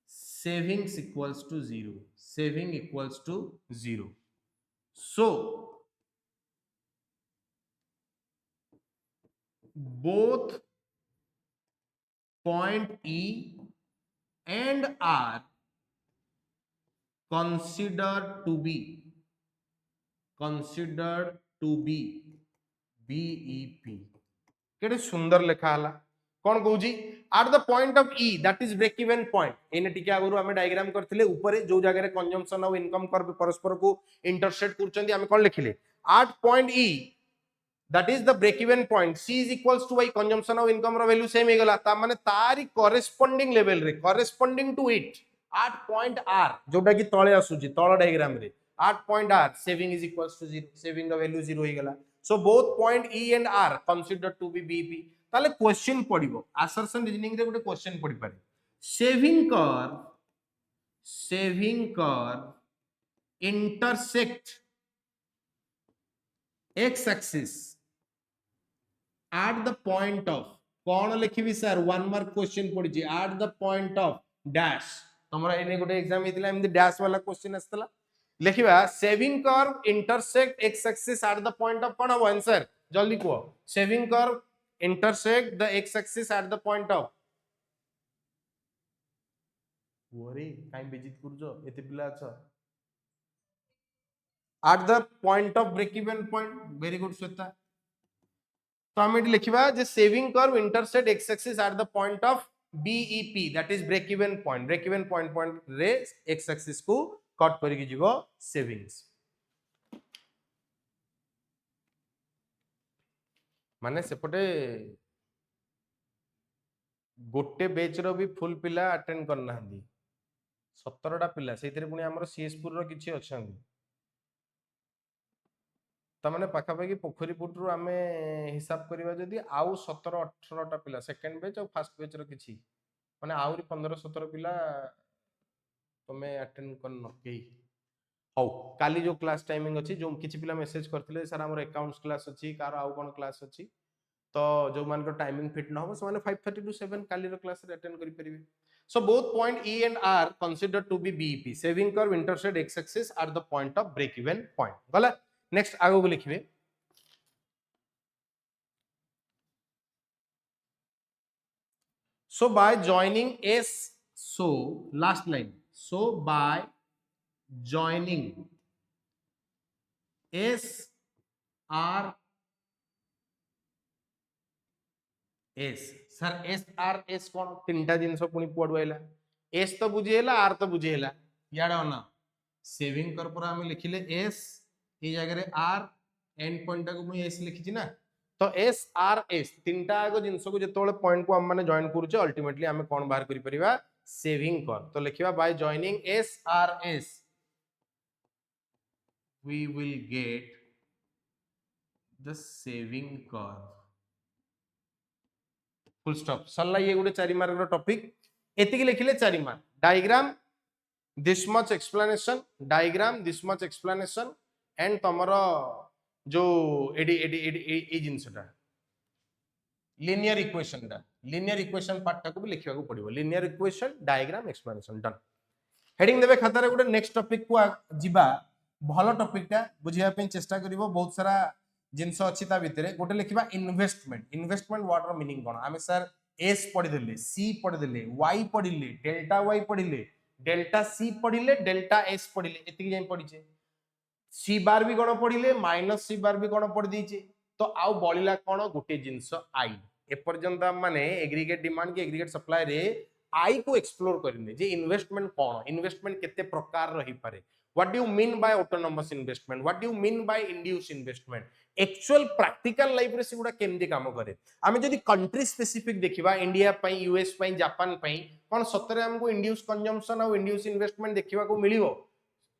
[SPEAKER 1] savings equals to 0 saving equals to 0 so both point E and R considered to be considered to be BEP केटे सुंदर लिखा हला कौन कहूची at the point of E that is break even point एने टिके आगुरु हमें diagram करथिले ऊपर जो जगह रे कंजम्पशन और इनकम कर परस्पर को इंटरसेक्ट करचंदी हमें कौन लिखिले at point E that is the break even point C is equals to y consumption of income रो वैल्यू सेम हे गला ता माने तारी corresponding level रे corresponding to it at point R जोटा की तळे आसुची तळ डायग्राम रे at point R saving is equals to 0 saving रो वैल्यू 0 हे गला so both point E and R considered to be BEP ताले क्वेश्चन पडिबो assertion reasoning रे गोटे क्वेश्चन पडि पारे saving curve intersect x axis at the point of कौन लिखिबी सर वन मार्क क्वेश्चन पड़ी at the point of dash तमरा एने गोटे एग्जाम हेतिला एमदी डैश वाला क्वेश्चन आस्तला लिखिबा saving curve intersect X axis at the point of कौन हो आंसर जल्दी को saving curve intersect the X axis at the point of ओरे काई बेजित करजो एते पिला छ at the point of break even point very good Shweta तो हम ये लिखिबा जे saving curve intersect X axis at the point of BEP that is break even point रे एक्स एक्सिस को कट करके जीवो सेविंग्स माने सेपटे गोटे बेच रो भी फुल पिला अटेंड करना हंदी 17 टा पिला सेतिरे पुनी हमर सीएसपुर रो किछि अछंदी तमाने पाखापाखि पोखरीपुट रु आमे हिसाब करिबा जदी आउ 17 18 टा पिला सेकंड बैच और फर्स्ट बैच रो किछि माने आउरी 15 17 पिला तमे अटेंड करन केही हौ काली जो क्लास टाइमिंग अछि जो किछि पिला मेसेज करथिले सर हमर अकाउंट्स क्लास अछि कार आउ कोन क्लास अछि तो जो मान को टाइमिंग फिट न हो से माने 5:30 to 7 काली रो क्लास रे अटेंड करि परिबे so both point E and R considered to be BEP saving curve intersect x axis at the point of break even point गला नेक्स्ट आगो को लिखिबे so by joining S so last line so by joining S R S sir S R S कोन तीनटा जिंस पुनी पडु आइला S तो बुझिएला R तो बुझिएला याडा ना saving कर पर हम लिखिले S ए जगह रे R एंड पॉइंट को मु S लिखिछि ना तो S R S तीनटा आगो जिंस को जेतोले पॉइंट को हम माने जॉइन करूचे अल्टीमेटली हमें कोन बाहर करि परिबा सेविंग कर तो लिखिबा by joining S R S we will get the saving curve full stop सल्ला ये गुटे 4 मार्क रो टॉपिक एतिकी लिखिले 4 mark diagram this much explanation diagram this much explanation and तमरो जो एडी जिंसटा linear equation पार्ट को भी लिखिया को पड़िबो linear equation diagram explanation done heading देबे खाता रे गुटे नेक्स्ट टॉपिक को जिबा भलो टॉपिकटा बुझिया पे चेष्टा करिवो बहुत सारा जिंस अछि ता भितरे गोटे लिखिबा इन्वेस्टमेंट वर्ड रो मीनिंग कोन आमे सर एस पढि देले सी पढि देले वाई पढिले डेल्टा वाई पढिले डेल्टा सी पढिले डेल्टा एस पढिले एतिकी जाई पढिचे सी बार भी कोन पढिले माइनस सी बार भी कोन पढि दीचे तो आउ बळिला कोन गोटे जिंस आई ए पर्यंत माने एग्रीगेट डिमांड के एग्रीगेट सप्लाई रे आई को एक्सप्लोर करिने जे इन्वेस्टमेंट कोन इन्वेस्टमेंट केते प्रकार रही पारे what do you mean by autonomous investment what do you mean by induce investment actual practical life रे सिगुडा केमदे काम करे आमे जदी कंट्री स्पेसिफिक देखिबा इंडिया पई यूएस पई जापान पई कोन सतरे हमको इंड्यूस कंजम्पशन और इंड्यूस इन्वेस्टमेंट देखिबा को मिलिवो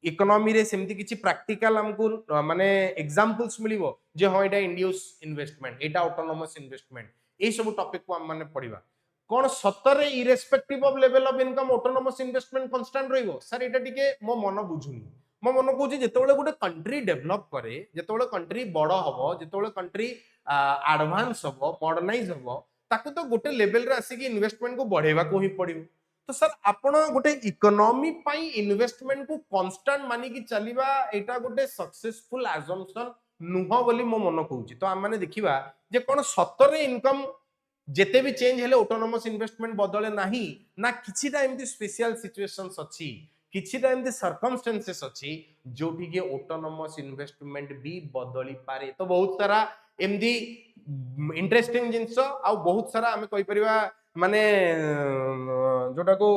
[SPEAKER 1] इकोनॉमी रे सेमती किछि प्रैक्टिकल हमको माने एग्जांपल्स मिलिवो जे हो एटा इंड्यूस इन्वेस्टमेंट एटा ऑटोनोमस इन्वेस्टमेंट ए सब टॉपिक को हम माने पढिबा कोन सतरे irrespective of level of income autonomous investment constant रहइबो सर एटा टिके मो मन बुझुनी मो मन कहूची जेतोले गुटे कंट्री डेवलप करे जेतोले कंट्री बड़ हबो जेतोले कंट्री एडवांस हबो मॉडर्नाइज हबो ताकू तो गुटे लेवल रे आसी कि इन्वेस्टमेंट को बढ़ेबा को ही पड़िबो तो सर आपण गुटे इकोनॉमी पई इन्वेस्टमेंट को कांस्टेंट मानी कि चलीबा एटा गुटे सक्सेसफुल अजम्पशन नुह बोली मो मन कहूची तो हम माने देखिबा जे कोन सतरे इनकम जेते भी चेंज हेले ऑटोनोमस इन्वेस्टमेंट बदले नाही ना किछिटा एमती स्पेशल सिचुएशंस अछि किछिटा एमती सर्कमस्टेंसेस अछि जोठी के ऑटोनोमस इन्वेस्टमेंट भी बदली पारे। तो बहुत सारा एमती इंटरेस्टिंग जिंस आ बहुत सारा आमे कहि परिबा माने जोटा को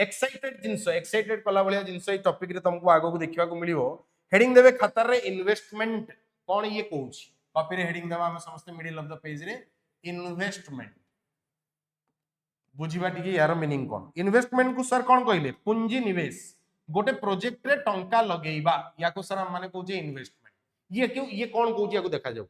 [SPEAKER 1] एक्साइटेड जिंस एक्साइटेड कला भलिया जिंस ए टॉपिक रे तुमको आगो को देखिबा को मिलिवो। हेडिंग देबे खातार रे इन्वेस्टमेंट कोन ये कहूची कॉपी रे हेडिंग देबा हम समस्त मिडिल ऑफ द पेज रे इन्वेस्टमेंट बुझिबा टिके यार मीनिंग कोन। इन्वेस्टमेंट को सर कोन कहले पूंजी निवेश गोटे प्रोजेक्ट रे टंका लगेइबा या को सर माने कहूचे इन्वेस्टमेंट। ये क्यों ये कोन कहूची याको देखा जाऊ।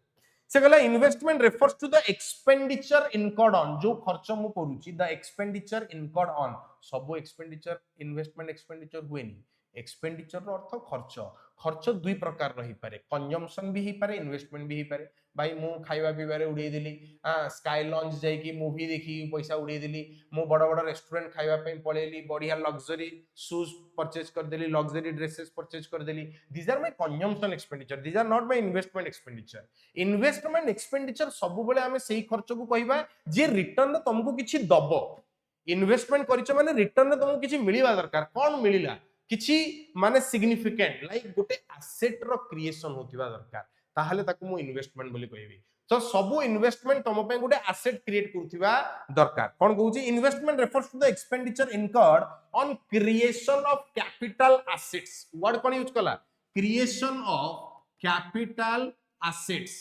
[SPEAKER 1] से कहला investment refers to the expenditure incurred on जो खर्च मु करूची द एक्सपेंडिचर इनकर्ड ऑन सब एक्सपेंडिचर इन्वेस्टमेंट एक्सपेंडिचर हुएनी। एक्सपेंडिचर रो अर्थ खर्च खर्च दुई प्रकार रही पारे कंजम्पशन भी ही पारे इन्वेस्टमेंट भी ही पारे। भाई मु खाइबा पीबा रे उड़े देली स्काई लॉन्च जाई की मूवी देखी पैसा उड़े देली मु बड़ बड़ रेस्टोरेंट खाइबा पे पळेली बढ़िया लग्जरी शूज परचेज कर देली लग्जरी ड्रेसेस परचेज कर देली these are my consumption expenditure these are not my investment expenditure. Investment expenditure सब बेले आमे सेही खर्च को कहिबा जे रिटर्न तुमको किछि दबो। इन्वेस्टमेंट करिछ माने रिटर्न तुमको किछि मिलिबा दरकार कोन मिलिला किछि माने सिग्निफिकेंट लाइक गोटे एसेट रो क्रिएशन होतिबा दरकार ताहले ताकू मु इन्वेस्टमेंट बोली कहबी। तो सबु इन्वेस्टमेंट तुम पे गोटे एसेट क्रिएट करथिबा दरकार कोन कहूची investment refers to the expenditure incurred on creation of capital assets word कोन यूज कला क्रिएशन ऑफ कैपिटल एसेट्स।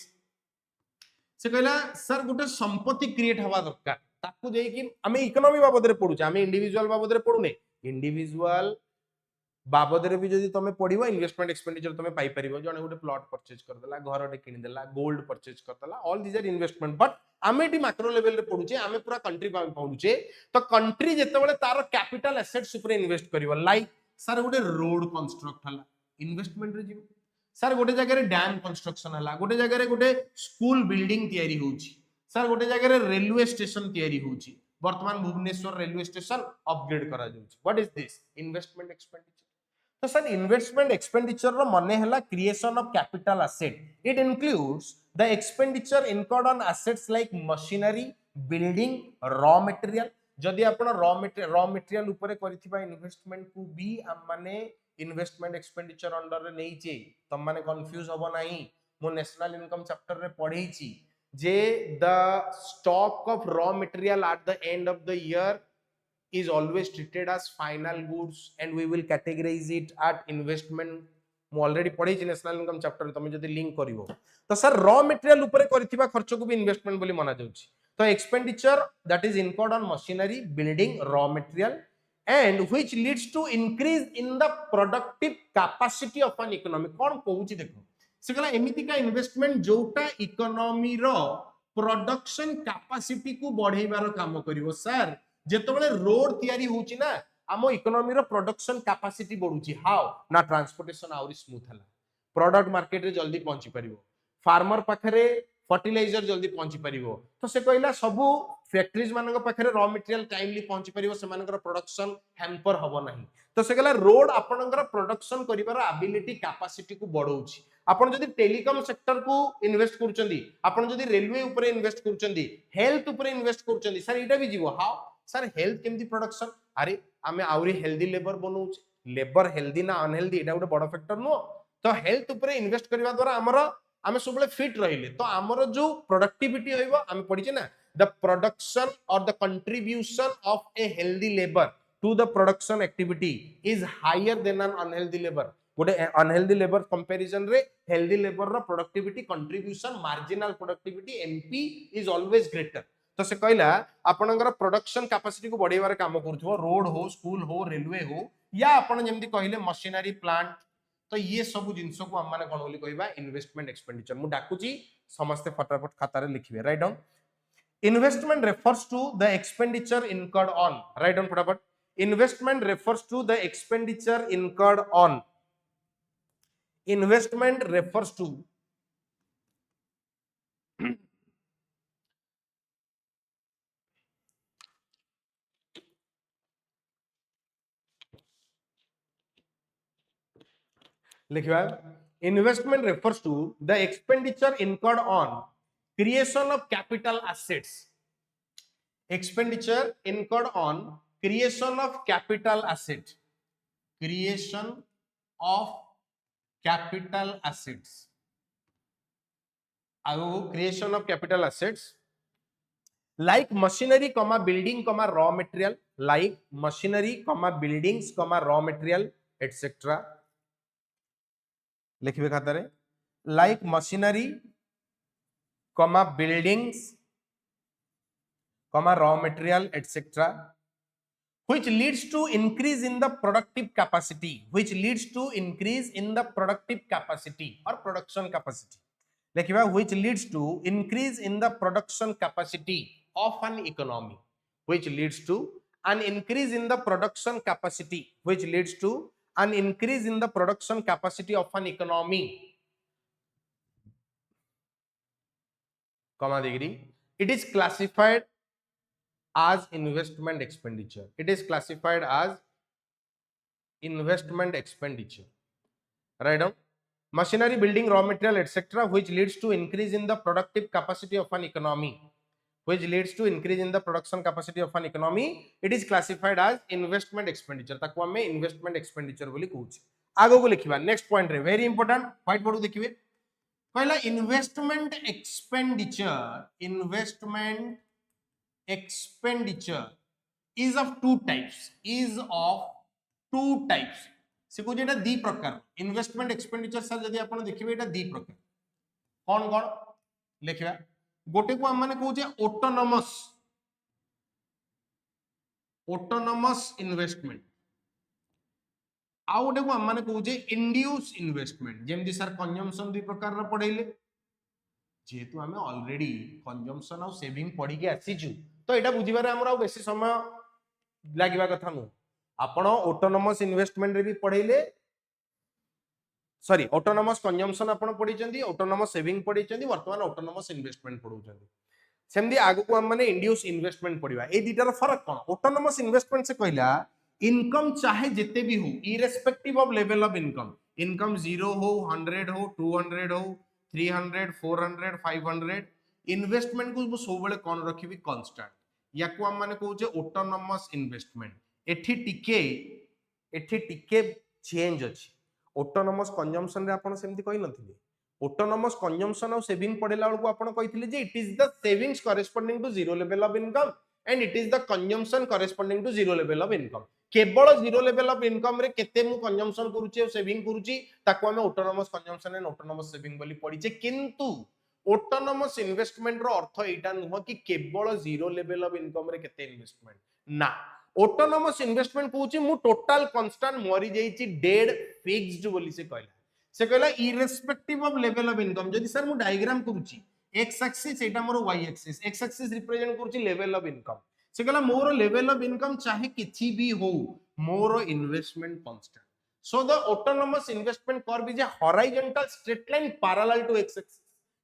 [SPEAKER 1] से कहला सर गोटे संपत्ति क्रिएट हवा दरकार ताकू देई कि हमें इकोनॉमी बाबद रे पढुचे हमें इंडिविजुअल बाबद रे पढुने इंडिविजुअल बाबद रे भी जदि तमे पढिबो इन्वेस्टमेंट एक्सपेंडिचर तमे पाई परिबो जने गोटे प्लॉट परचेज कर देला घर टे किनि देला गोल्ड परचेज कर देला all these are investment but आमे टी मैक्रो लेवल रे पढुचे आमे पूरा कंट्री पा पढुचे। तो कंट्री जेते बेले तार कैपिटल एसेट्स ऊपर इन्वेस्ट करिवो लाइक सर गोटे रोड कंस्ट्रक्ट हला इन्वेस्टमेंट रे जीवो सर गोटे जगह रे डैम कंस्ट्रक्शन हला गोटे जगह रे गोटे स्कूल बिल्डिंग तयारी होउची सर गोटे जगह रे रेलवे स्टेशन तयारी होउची वर्तमान भुवनेश्वर रेलवे स्टेशन अपग्रेड करा जाउची what is this investment expenditure. तो सर इन्वेस्टमेंट एक्सपेंडिचर रो माने हला creation of capital asset it includes the expenditure incurred on assets like machinery building raw material जदि आपण रॉ मटेरियल ऊपर करिथिबा इन्वेस्टमेंट को भी हम माने इन्वेस्टमेंट एक्सपेंडिचर अंडर रे नैचे तम माने कंफ्यूज होबो नाही मो नेशनल इनकम चैप्टर रे पढेइची जे the stock of raw material at the end of the year is always treated as final goods and we will categorize it at investment मु ऑलरेडी पढी छि नेशनल इनकम चैप्टर तमे जदी link करिवो तो sir raw material ऊपर करथिबा खर्च को भी इन्वेस्टमेंट बोली माना जाउछि। तो expenditure that is incurred on machinery building raw material and which leads to increase in the productive capacity of an economy कोन कहूछि देखो से कहला एमिति का इन्वेस्टमेंट जोटा इकोनॉमी रो प्रोडक्शन कैपेसिटी को बढ़ेबार काम करिवो। सर जेतबेले रोड तयारी होउची ना आमो इकोनॉमी रो प्रोडक्शन कैपेसिटी बढ़ुची हाउ ना ट्रांसपोर्टेशन आउरी स्मूथ हला प्रोडक्ट मार्केट रे जल्दी पहुंची परिवो फार्मर पाखरे फर्टिलाइजर जल्दी पहुंची परिवो। तो से कहला सबु फैक्ट्रीज मानक पाखरे रॉ मटेरियल टाइमली पहुंची परिवो से मानकर प्रोडक्शन हैम्पर हबो नाही। तो से कहला रोड आपनकर प्रोडक्शन करिवार एबिलिटी कैपेसिटी को बढ़ौची। आपण जदि टेलीकॉम सेक्टर को इन्वेस्ट करूचंदी आपण जदि रेलवे ऊपर इन्वेस्ट करूचंदी हेल्थ ऊपर इन्वेस्ट करूचंदी सर एटा भी जीवो हाउ सर हेल्थ केमती प्रोडक्शन अरे आमे आउरी हेल्दी लेबर बनौचे लेबर हेल्दी ना अनहेल्दी एटा गोटे बड़ फैक्टर नो। तो हेल्थ ऊपर इन्वेस्ट करबा द्वारा हमर आमे सबले फिट रहिले तो हमर जो प्रोडक्टिविटी होइबो आमे पढिचे ना द प्रोडक्शन और the contribution of a healthy labour to the production activity is higher than an unhealthy labour गोटे अनहेल्दी लेबर कंपैरिजन रे हेल्दी लेबर रो productivity contribution marginal productivity MP is always greater. तो से कहला आपनकर production capacity को बढ़ेबार काम करथबो रोड हो स्कूल हो रेलवे हो या आपण जेमति कहिले मशीनरी प्लांट तो ये सब जिंसो को हम माने कोन बोली कहबा इन्वेस्टमेंट एक्सपेंडिचर मु डाकुची समस्त फटाफट खाता रे लिखिबे right down. Investment refers to the expenditure incurred on right down फटाफट investment refers to the expenditure incurred on investment refers to लिखिबा investment refers to the expenditure incurred on creation of capital assets expenditure incurred on creation of capital asset creation of capital assets. Creation of capital assets like machinery comma building comma raw material, like machinery comma buildings comma raw material etc. लिखिए खातारे like machinery comma buildings comma raw material etc. which leads to increase in the productive capacity, which leads to increase in the productive capacity or production capacity. लिखिए which leads to increase in the production capacity of an economy, which leads to an increase in the production capacity, which leads to an increase in the production capacity of an economy, comma degree. It is classified as investment expenditure. It is classified as investment expenditure. Write down machinery, building, raw material, etc., which leads to increase in the productive capacity of an economy, which leads to increase in the production capacity of an economy. It is classified as investment expenditure. ताको हमें investment expenditure बोली कहूँ. आगो को लिखिबा next point रे very important white board देखिबे पहला investment expenditure is of two types से को जेटा दी प्रकार इन्वेस्टमेंट एक्सपेंडिचर सर जदी आपण देखिबे एटा दी प्रकार कोन कोन लिखिबा गोटे को हम माने कहू जे ऑटोनोमस इन्वेस्टमेंट आ गोटे को हम माने कहू जे इंड्यूस इन्वेस्टमेंट जेमदी सर कंजम्पशन दी प्रकार रा पढैले जेहेतु हमें ऑलरेडी कंजम्पशन और सेविंग पढ़ी के आसीचु तो एटा बुझिबारे हमरा बेसी समय लागिबा कथा नु आपण ऑटोनोमस इन्वेस्टमेंट रे भी पढैले सॉरी ऑटोनोमस कंजम्पशन आपण पढिचंदी ऑटोनोमस सेविंग पढिचंदी वर्तमान ऑटोनोमस इन्वेस्टमेंट पढौचंदी सेमदी आगु को हम माने इंड्यूस इन्वेस्टमेंट पढिबा ए दीटार फरक कोन ऑटोनोमस इन्वेस्टमेंट से कहला इनकम चाहे जेते भी हो irrespective of level of income 0 हो 100 हो 200 हो 300 400 500 इन्वेस्टमेंट को सब बेले कोन रखिबी कांस्टेंट याकू हम माने कहू जे ऑटोनोमस इन्वेस्टमेंट एठी टिके चेंज अछि ऑटोनोमस कंजम्पशन रे आपण सेमति कहि नथिले ऑटोनोमस कंजम्पशन और सेविंग पढेला बेलको आपण कहिथिले जे it is the savings corresponding to zero level of income and it is the consumption corresponding to zero level of income केवल जीरो लेवल ऑफ इनकम रे केते मु कंजम्पशन करूची और सेविंग करूची ताको हमें autonomous consumption and autonomous saving बोली पढिचे किंतु ऑटोनोमस इन्वेस्टमेंट रो अर्थ एटा नुह कि केवल जीरो लेवल ऑफ इनकम रे केते इन्वेस्टमेंट ना ऑटोनोमस इन्वेस्टमेंट कहूची मु टोटल कांस्टेंट मरि जाईची डेड फिक्स्ड बोली से कहला irrespective of level of income जदी सर मु डायग्राम करूची एक्स एक्सिस एटा मोर Y axis X axis represent करूची लेवल ऑफ इनकम से कहला मोर लेवल ऑफ इनकम चाहे किछि भी हो मोर investment constant so the autonomous investment curve is a horizontal straight line parallel to X axis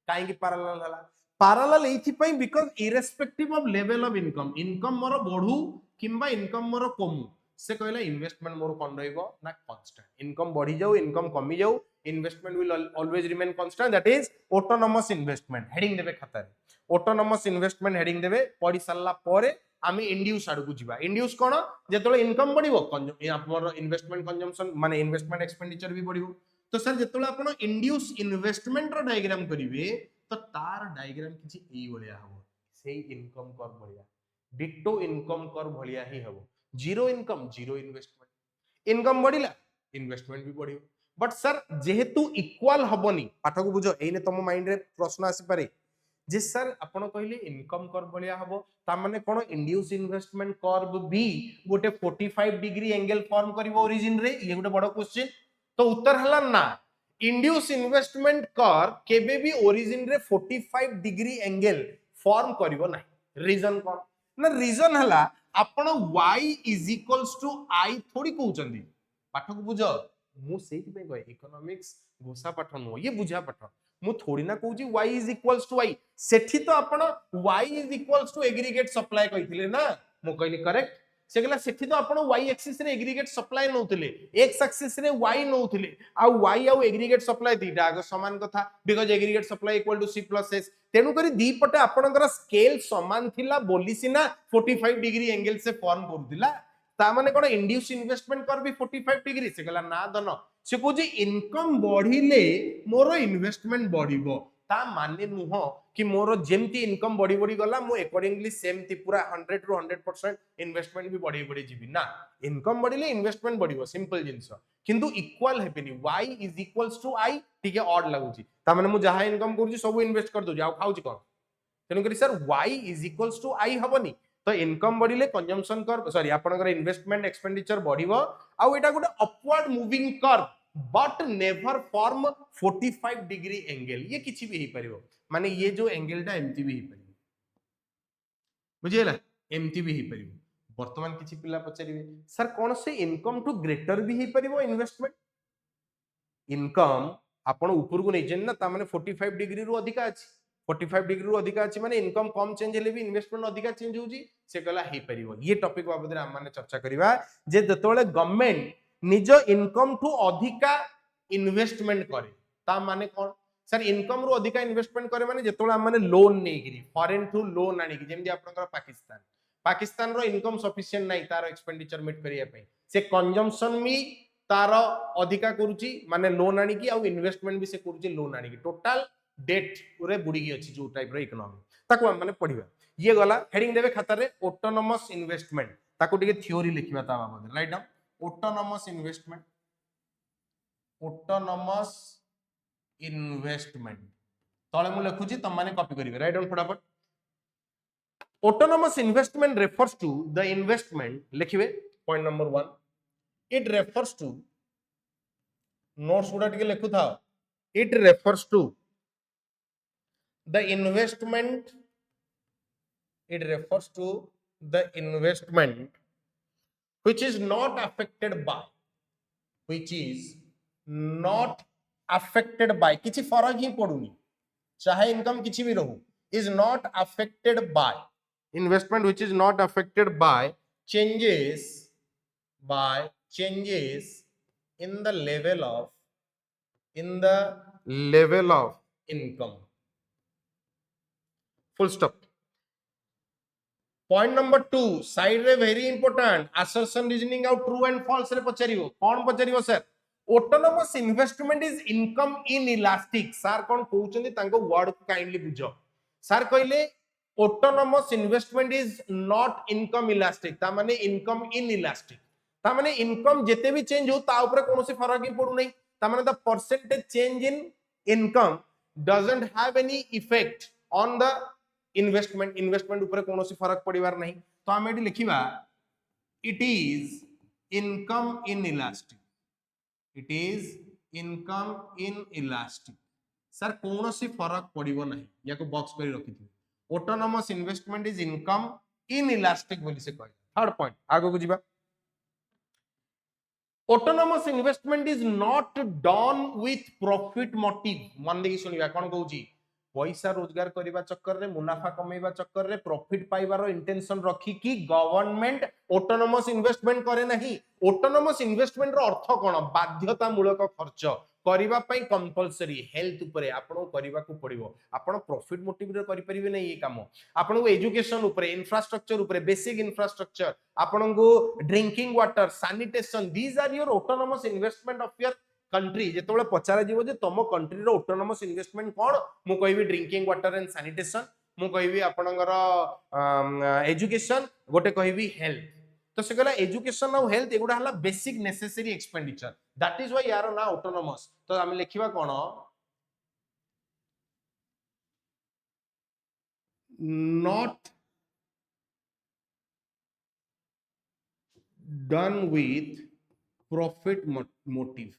[SPEAKER 1] काहे कि पैरेलल हला पैरेलल एथि पई because irrespective of level of income मोर बढ़ू किंबा इनकम मोर कमु से कहला इन्वेस्टमेंट मोर कोन रहइबो ना कांस्टेंट इनकम बढ़ी जाऊ इनकम कमी जाऊ investment will always remain constant that is autonomous investment heading देबे खाता रे ऑटोनोमस इन्वेस्टमेंट हेडिंग देबे पढी सरला परे आमी इंड्यूस आडू को जिबा इंड्यूस कोन जेतले इनकम बढ़िबो हमर इन्वेस्टमेंट कंजम्पशन माने इन्वेस्टमेंट एक्सपेंडिचर भी बढ़िबो तो सर जेतले आपण इंड्यूस इन्वेस्टमेंट रो डायग्राम करिवे तो तार डायग्राम किछि एई भलिया हबो सेही इनकम कर्व भलिया डिटो इनकम कर्व भलिया ही हबो zero income zero investment income बढ़िला इन्वेस्टमेंट भी बढ़िबो बट सर जेहेतु इक्वल हबोनी पाठ को बुझो एने तम माइंड रे प्रश्न आसी पारे जे सर आपण कहले इनकम कर्व भलिया हबो ता माने कोन इंड्यूस इन्वेस्टमेंट कर्व भी गोटे 45 डिग्री एंगल फॉर्म करिवो ओरिजिन रे ये गोटे बडो क्वेश्चन तो उत्तर हला ना इंड्यूस इन्वेस्टमेंट कर्व केबे भी ओरिजिन रे 45 डिग्री एंगल फॉर्म करिवो ना रीजन कोन ना रीजन हला आपण y is equals to i थोड़ी कहउचंदी पाठ को बुझो मु सेहि पे गय इकोनॉमिक्स घोषा पाठ नो ये बुझा पाठ मु थोड़ी ना कहउची y is equals to i सेठी तो आपण y is equals to aggregate supply कहिथिले ना मु कहली करेक्ट से गला सेठी तो आपण y एक्सिस रे एग्रीगेट सप्लाई नउथिले x एक्सिस रे y नउथिले आ y आ एग्रीगेट सप्लाई दीटा आग समान कथा because aggregate supply equal to c + s तेनु करी दी पटे आपनकर स्केल समान थिला बोली सिना 45 डिग्री एंगल से फॉर्म करदिला ता माने कोन इंड्यूस इन्वेस्टमेंट कर भी 45 डिग्री से कहला ना धन से कहूँ इनकम बढ़िले मोर इन्वेस्टमेंट बढ़िबो ता माने नुह कि मोर जेमती इनकम बढ़ी बढ़ी गला मु अकॉर्डिंगली सेमती पूरा 100 ରୁ 100% इन्वेस्टमेंट भी बढ़ी बढ़ी जीवी ना इनकम बढ़िले इन्वेस्टमेंट बढ़िबो सिंपल जिंस किंतु इक्वल हेबेनी y is equals to i ठीक है ऑड लागुची ता माने मु जहा इनकम करूची सब इन्वेस्ट कर दोजी आ खाउची कोन तेनु करी sir y is equals to i हबनी तो इनकम बढ़िले कंजम्पशन कर सॉरी आपनकर इन्वेस्टमेंट एक्सपेंडिचर बढ़िबो आ एटा गुटे upward moving curve but never form 45 degree angle ये किछि भी ही परिबो माने ये जो एंगलटा एमती भी ही परिबो बुझियला एमती भी ही परिबो वर्तमान किछि पिला पचारिबे सर कोन से इनकम टू ग्रेटर भी ही परिबो इन्वेस्टमेंट इनकम आपण ऊपर को नै जेन ना ता माने 45 डिग्री रु अधिका अछि 45 डिग्री रु अधिका अछि माने इनकम कम चेंज हेले भी इन्वेस्टमेंट अधिका चेंज होउजी से कहला हे परिबो ये टॉपिक बाबत रे हम माने चर्चा करिवा जे जतोले गवर्नमेंट निज इनकम टू अधिका इन्वेस्टमेंट करे ता माने कोन सर इनकम रु अधिका इन्वेस्टमेंट करे माने जतोले हम माने लोन नै गिरी फॉरेन टू लोन आनी जेमदी आपनकर पाकिस्तान पाकिस्तान रो इनकम सफिशिएंट नै तार एक्सपेंडिचर मीट करिया पे से कंजम्पशन मी तार अधिका करूची माने लोन आनी की आ इन्वेस्टमेंट भी से करूची लोन आनी की टोटल डेट रे बुडी गई अछि जो टाइप रो इकोनॉमी ताको हम माने पढिबा ये गला हेडिंग देबे खाता रे ऑटोनोमस इन्वेस्टमेंट ताको टिके थ्योरी लिखिबा ता बाबद राइट डाउन ऑटोनोमस इन्वेस्टमेंट तळे मु लिखुची तम माने कॉपी करिवे राइट डाउन फटाफट autonomous investment refers to the investment लिखिवे point number 1 it refers to notes गुडा टिके लिखु था it refers to the investment which is not affected by किछि फरक ही पडुनी चाहे इनकम किछि भी रहू is not affected by investment which is not affected by changes in the level of income full stop point number 2 side रे very important assertion reasoning out true and false रे पचारियो कोन पचारियो sir autonomous investment is income inelastic sir कोन कहउचंदी तांको word को kindly बुझो सर कहले autonomous investment is not income elastic ता माने income inelastic ता माने इनकम जेते भी चेंज हो ता ऊपर कोनोसी फरक ही पडु नै ता माने the percentage change in income doesn't have any effect on the investment ऊपर कोनोसी फरक पडिवार नै तो हम एटी लिखिबा it is income inelastic sir कोनोसी फरक पडिबो नै याको बॉक्स करी रखिथि autonomous investment is income inelastic बोली से कहै थर्ड पॉइंट आगो को जिबा autonomous investment is not done with profit motive मन देखि सुनिबा कोन कहउची पैसा रोजगार करबा चक्कर रे मुनाफा कमेबा चक्कर रे प्रॉफिट पाइबारो इंटेंशन रखी कि गवर्नमेंट ऑटोनोमस इन्वेस्टमेंट करे नहीं ऑटोनोमस इन्वेस्टमेंट रो अर्थ कोन बाध्यता मूलक खर्च करबा पई कंपलसरी हेल्थ ऊपर आपन करबा को पड़िबो आपन प्रॉफिट मोटिव रे करि परिबे नै ये काम आपन को एजुकेशन ऊपर इंफ्रास्ट्रक्चर ऊपर बेसिक इंफ्रास्ट्रक्चर आपन को drinking water sanitation these are your autonomous investment of your country जेतोले पचारा जीवो जे तम कंट्री रो ऑटोनोमस इन्वेस्टमेंट कोन मु कहबी ड्रिंकिंग वाटर एंड सैनिटेशन मु कहबी आपनकर एजुकेशन गोटे कहबी हेल्थ तो से कहला एजुकेशन और हेल्थ एगुडा हला basic necessary expenditure that is why यार ना ऑटोनोमस तो हम लिखिबा कोन not done with profit motive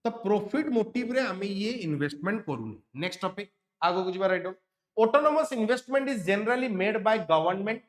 [SPEAKER 1] तो प्रॉफिट मोटिव रे हमें ये इन्वेस्टमेंट करूनी नेक्स्ट टॉपिक आगो को जिबा right autonomous investment is generally made by government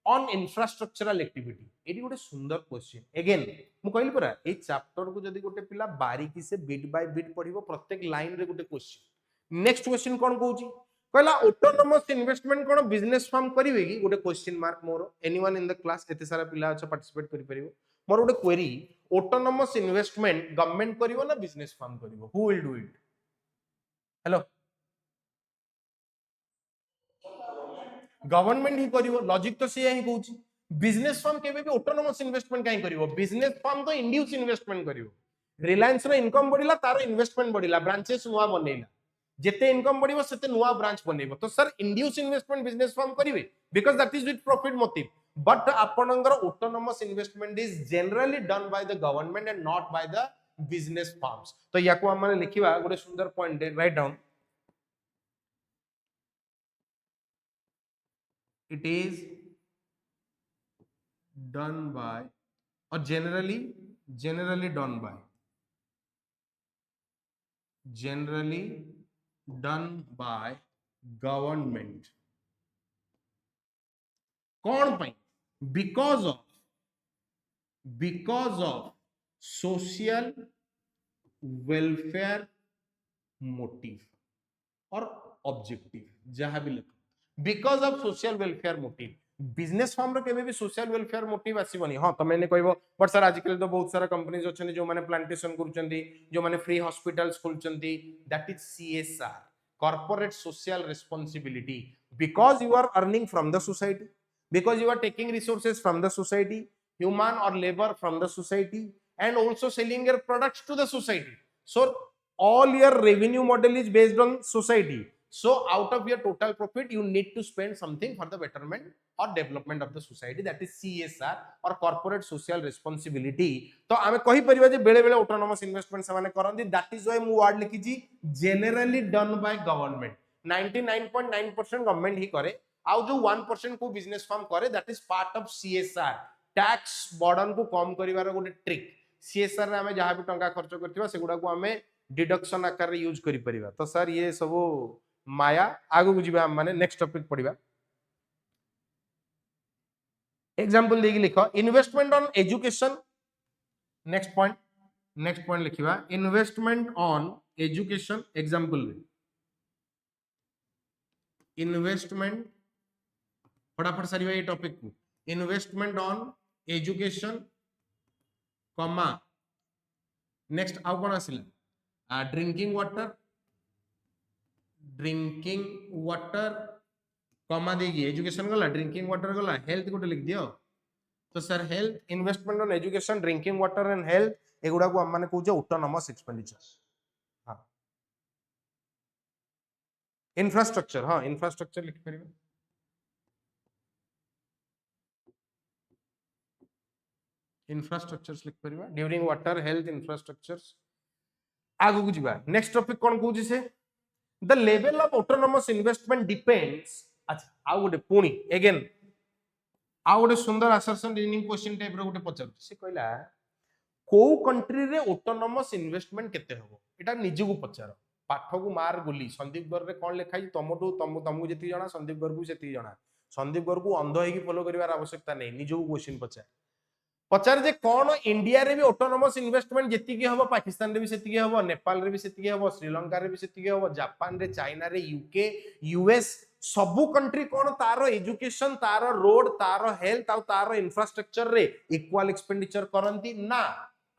[SPEAKER 1] on infrastructural activity eighty गोटे सुंदर क्वेश्चन अगेन मु कहली परा ए चैप्टर को जदी गोटे पिला बारीकी से बिट बाय बिट पढिबो प्रत्येक लाइन रे गोटे क्वेश्चन नेक्स्ट क्वेश्चन कोन कहूची कहला ऑटोनोमस इन्वेस्टमेंट कोन बिजनेस फर्म करिवे की गोटे क्वेश्चन मार्क मोर एनीवन इन द क्लास एते सारा पिला अच्छा पार्टिसिपेट करि परिबो मोर गोटे क्वेरी ऑटोनोमस इन्वेस्टमेंट गवर्नमेंट करिवो ना बिजनेस फर्म करिवो who will do it hello government ही करिवो लॉजिक तो से ही कहूची बिजनेस फर्म केबे भी ऑटोनोमस इन्वेस्टमेंट काई करिवो बिजनेस फर्म तो इंड्यूस इन्वेस्टमेंट करिवो रिलायंस रो इनकम बढ़िला तार इन्वेस्टमेंट बढ़िला ब्रांचेस नुवा बनेला जेते इनकम बढ़िवो सेते नुवा ब्रांच बनेबो तो sir induce investment business firm करिवे because that is with profit motive but आपनकर autonomous investment is generally done by the government and not by the business firms तो याको हम माने लिखिबा गोटे सुंदर point write down it is done by or generally done by generally done by government कौन पाई because of social welfare motive और ऑब्जेक्टिव जहां भी लिखो because of social welfare motive business firm रो केबे भी सोशल वेलफेयर मोटिव आसीबनी हां तो मैंने कहबो बट सर आजकल तो बहुत सारा कंपनीज अछन जो माने प्लांटेशन करूचंदी जो माने फ्री हॉस्पिटल्स खोलचंदी that is CSR corporate social responsibility because you are earning from the society because you are taking resources from the society human or labor from the society and also selling your products to the society so all your revenue model is based on society so out of your total profit you need to spend something for the betterment or development of the society that is CSR or corporate social responsibility तो आमे कहि परिबा जे बेले बेले autonomous investment से माने करंदी that is why मु word लिखि जी generally done by government 99.9% government ही करे आउ जो 1% को बिजनेस फर्म करे that is part of CSR tax burden को कम करिवार गोटे ट्रिक सीएसआर रे हमें जहां भी टंका खर्च करथिबा सेगुडा को हमें डिडक्शन आकार रे यूज करि परिबा तो सर ये सब माया आगु बुझिबा हम माने नेक्स्ट टॉपिक पढिबा एग्जांपल देगी लिखो investment on education next point लिखिबा investment on education example investment फटाफट सारी ये टॉपिक को investment on education comma next आउ कौन आसिला ड्रिंकिंग वाटर कमा देगी एजुकेशन गला ड्रिंकिंग वाटर गला हेल्थ गोटे लिख दियो तो sir health investment on education drinking water and health एगुडा को हम माने कहू जे ऑटोनोमस एक्सपेंडिचर हां इंफ्रास्ट्रक्चर हां इंफ्रास्ट्रक्चर लिख परिबे इंफ्रास्ट्रक्चर्स लिख परिबा ड्यूरिंग वाटर हेल्थ इंफ्रास्ट्रक्चर्स आगु को जीवा नेक्स्ट टॉपिक कोन कहू से the level of autonomous investment depends अच्छा आउ गोटे पुणी अगेन आउ गोटे सुंदर असर्शन रीजनिंग क्वेश्चन टाइप रो गोटे पचार से कहला को कंट्री रे ऑटोनोमस इन्वेस्टमेंट केते हबो एटा निजु को पचार पाठ को मार गुली संदीप गर रे कोन लिखाई तमटू तमको जेती जणा संदीप गर को सेती जणा संदीप गर को अंध होई फॉलो करिवार आवश्यकता नै निजु को क्वेश्चन पचार जे कौन इंडिया रे भी ऑटोनोमस इन्वेस्टमेंट जेती की हबो पाकिस्तान रे भी सेती की हबो नेपाल रे भी सेती की हबो श्रीलंका रे भी सेती की हबो जापान रे चाइना रे यूके यूएस सबु कंट्री कौन तारो एजुकेशन तारो रोड तारो हेल्थ आ तारो इंफ्रास्ट्रक्चर रे इक्वल एक्सपेंडिचर करंती ना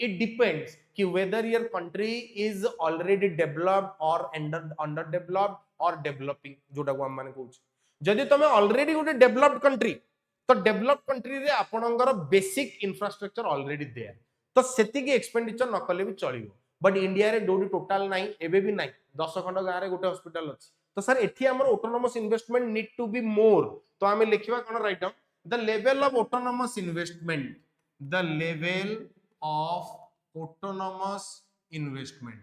[SPEAKER 1] इट डिपेंड्स कि whether your country is already developed और अंडर डेवलप्ड और डेवलपिंग जोटा को हम माने कहू जदी तमे ऑलरेडी गोटे डेवलप्ड कंट्री तो डेवलप कंट्री रे आपनकर बेसिक इंफ्रास्ट्रक्चर ऑलरेडी देयर तो सेति की एक्सपेंडिचर न कले भी चलिबो बट इंडिया रे डोडी टोटल नाही एबे भी नाही 10 खंड गां रे गोटे हॉस्पिटल अछि तो सर एठी हमर autonomous investment need to be more तो हमें लिखिबा कोन write down the level of autonomous investment the level of autonomous investment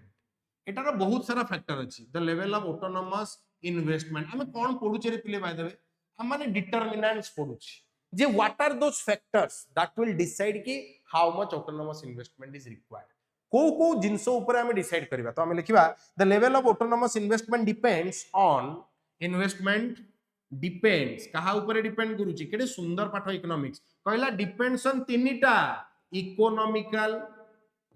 [SPEAKER 1] एटार बहुत सारा फैक्टर अछि the level of autonomous investment हमें कोन पढुचे रे पिले बाय देबे हम माने डिटरमिनेंट्स पढुची जे what are those factors that will decide कि how much autonomous investment is required को जिंसो ऊपर हमें डिसाइड करबा तो हमें लिखिबा the level of autonomous investment depends on investment depends कहा ऊपर डिपेंड करूची केडे सुंदर पाठ इकोनॉमिक्स कहला डिपेंड्स ऑन तीनटा इकोनॉमिकल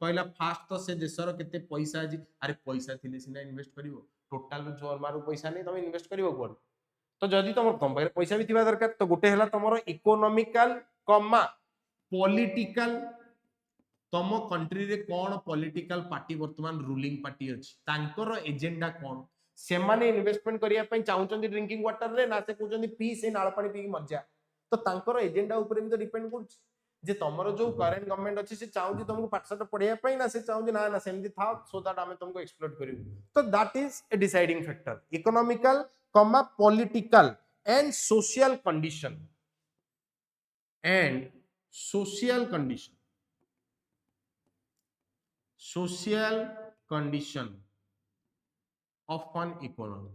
[SPEAKER 1] कहला फास्ट तो से देशर केते पैसा जी अरे पैसा थिले सिना इन्वेस्ट करिवो टोटल जो मारू पैसा नहीं तुम इन्वेस्ट करिवो कोन तो जदि तुम तुम पैसा भी थिबा दरकार तो गोटे हला तुमरो इकोनॉमिकल कमा पॉलिटिकल तुम कंट्री रे कोन पॉलिटिकल पार्टी वर्तमान रूलिंग पार्टी अछि तांकर एजेंडा कोन से माने इन्वेस्टमेंट करिया पई चाहउचंदी ड्रिंकिंग वाटर रे ना से कहउचंदी पी से नाळ पानी पी मज्जा तो तांकर एजेंडा ऊपर भी तो डिपेंड करछ जे तमरो जो करंट गवर्नमेंट अछि से चाहू तुमको पाठशाठ पढ़िया पई ना से चाहू ना ना सेमती था सो दैट आमे तुमको एक्सप्लोर करियो तो that is a deciding factor economical comma political and social condition and social condition of an economy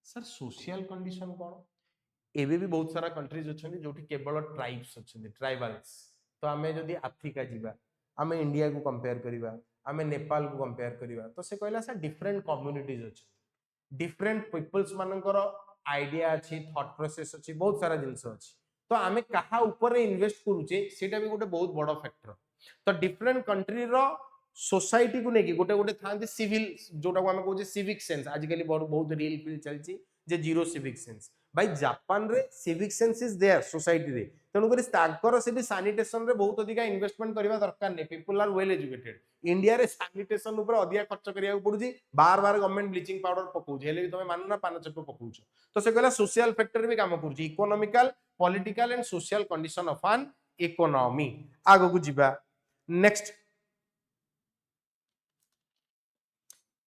[SPEAKER 1] sir social condition कौन एबे भी बहुत सारा कंट्रीज अच्छे जो केवल ट्राइब्स अच्छे ट्राइबल्स तो आम जदि आफ्रिका जीवा आम इंडिया को कंपेयर करवा आम नेपाल को कंपेयर करवा तो से कहला सर डिफरेंट कम्युनिटीज अच्छे डिफरेंट पीपल्स मानकर आइडिया अच्छी थॉट प्रोसेस अच्छी बहुत सारा जिनस अच्छी तो आम क्या ऊपर इन्वेस्ट करूचे सेटा भी गोटे बहुत बड़ फैक्टर तो डिफरेंट कंट्री रो सोसाइटी को लेकिन गोटे गोटे था सिविल जोटा को आम कहे सिविक सेंस आजिकल बहुत रियल फील चलती जे जीरो सिविक सेंस भाई जापान रे civic sense is there society रे तेणुकर तांकर सेठी सैनिटेशन रे बहुत अधिक इन्वेस्टमेंट करबा दरकार नै people are well educated India रे सैनिटेशन ऊपर अधिक खर्च करिया पड़ुची बार बार गवर्नमेंट ब्लीचिंग पाउडर पकाउछ हेले भी तमे मानना ना पान चप्पू पकाउछ तो से कहला सोशल फैक्टर भी काम करूची economical political and social condition of an economy आगो को जिबा next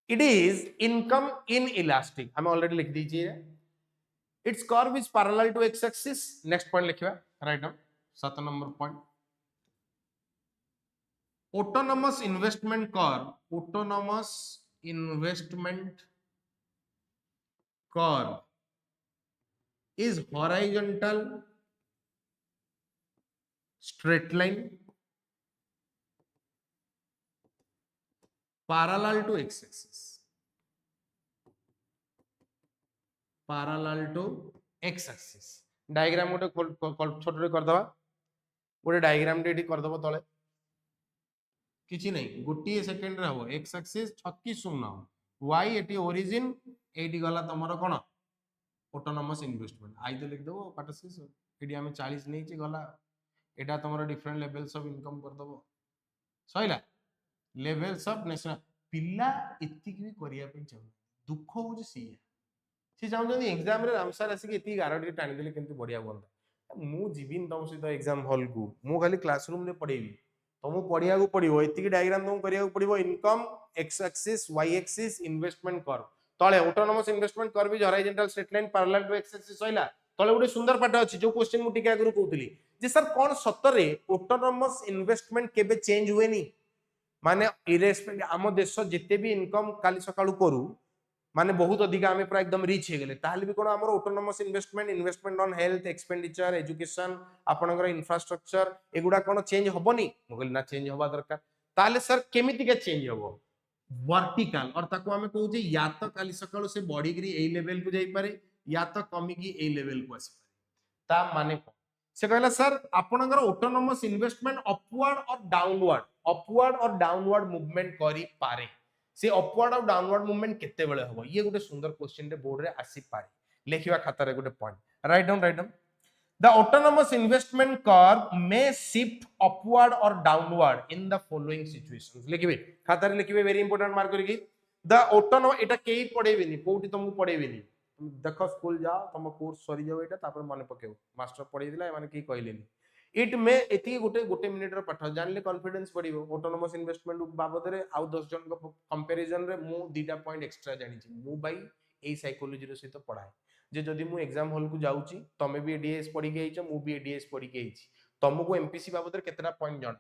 [SPEAKER 1] it is income inelastic हम ऑलरेडी लिख दीजिए its curve is parallel to x axis next point लिखिबा write down 7 number point autonomous investment curve is horizontal straight line parallel to x axis diagram गोटे छोटे कर दबा गोटे diagram टे कर दबो तळे किछि नै गोटी सेकंड रे हो x axis 36 y eighty origin eighty गला तमरो कोन ऑटोनोमस इन्वेस्टमेंट आई तो लिख दबो पाटसिस एटी हम 40 नै छि गला एटा तमरो डिफरेंट लेवल्स ऑफ इनकम कर दबो सइला लेवल्स ऑफ नेशनल पिल्ला इत्ती भी करिया पे चाहू दुख हो जे सी से चाहू एग्जाम रे रामसर आसी इत्ती गारडी टाणी देले केनती बढ़िया बनता मु जीविन तम सहित एग्जाम हॉल को मु खाली क्लासरूम रे पढेबी तुमको पढ़िया को पड़ो ये डायग्राम तुमको करिया पड़ो income X axis Y axis investment curve तले autonomous investment curve is horizontal straight line parallel to X axis सइला तले गोटे सुंदर पाठ अछि जो क्वेश्चन मु टिके आगु कहउतली जे सर कोन सतरे ऑटोनोमस इन्वेस्टमेंट केबे चेंज हुएनी माने इरेस्पेक्ट आम देश जिते भी इनकम काली सकाळू करू माने बहुत अधिक आमे पूरा एकदम रिच हे गेले ताहले भी कोन हमर autonomous investment on health expenditure education आपनकर इंफ्रास्ट्रक्चर एगुडा कोन चेंज होबनी मोगल ना चेंज होबा दरकार ताहले सर केमिति के चेंज होबो वर्टिकल और ताको आमे कहू जे या तो काली सकाळू से बॉडी गिरी ए लेवल को जाई पारे या तो कमी की ए लेवल को आसी पारे ता माने को से कहला सर आपनकर ऑटोनोमस इन्वेस्टमेंट अपवर्ड और डाउनवर्ड मूवमेंट करी पारे से अपवर्ड और डाउनवर्ड मूवमेंट केते बेले होबो ये गोटे सुंदर क्वेश्चन रे बोर्ड रे आसी पारे लेखिबा खाता रे गोटे point write down the autonomous investment curve may shift upward और downward in the following situations लिखिबे खाता रे लिखिबे वेरी इंपोर्टेंट मार्क करिकि द ऑटोनोमस एटा केई पढेबेनी कोठी तुमको पढेबेनी देखो स्कूल जाओ तुम कोर्स सरी जाओ एटा तापर मन पकेओ मास्टर पढेई दिला माने की कहलेनी इट मे एती गोटे मिनिट रो पाठ जानले कॉन्फिडेंस बढ़िबो ऑटोनोमस इन्वेस्टमेंट बाबद रे आउ 10 जन को कंपैरिजन रे मु दीटा पॉइंट एक्स्ट्रा जानि छी मु भाई ए साइकोलॉजी रो सहित पढाए जे जदी मु एग्जाम हॉल को जाउची तमे भी एडीएस पढी के आइछ मु भी एडीएस पढी के आइछ तुमको एमपीसी बाबद रे केतरा पॉइंट जण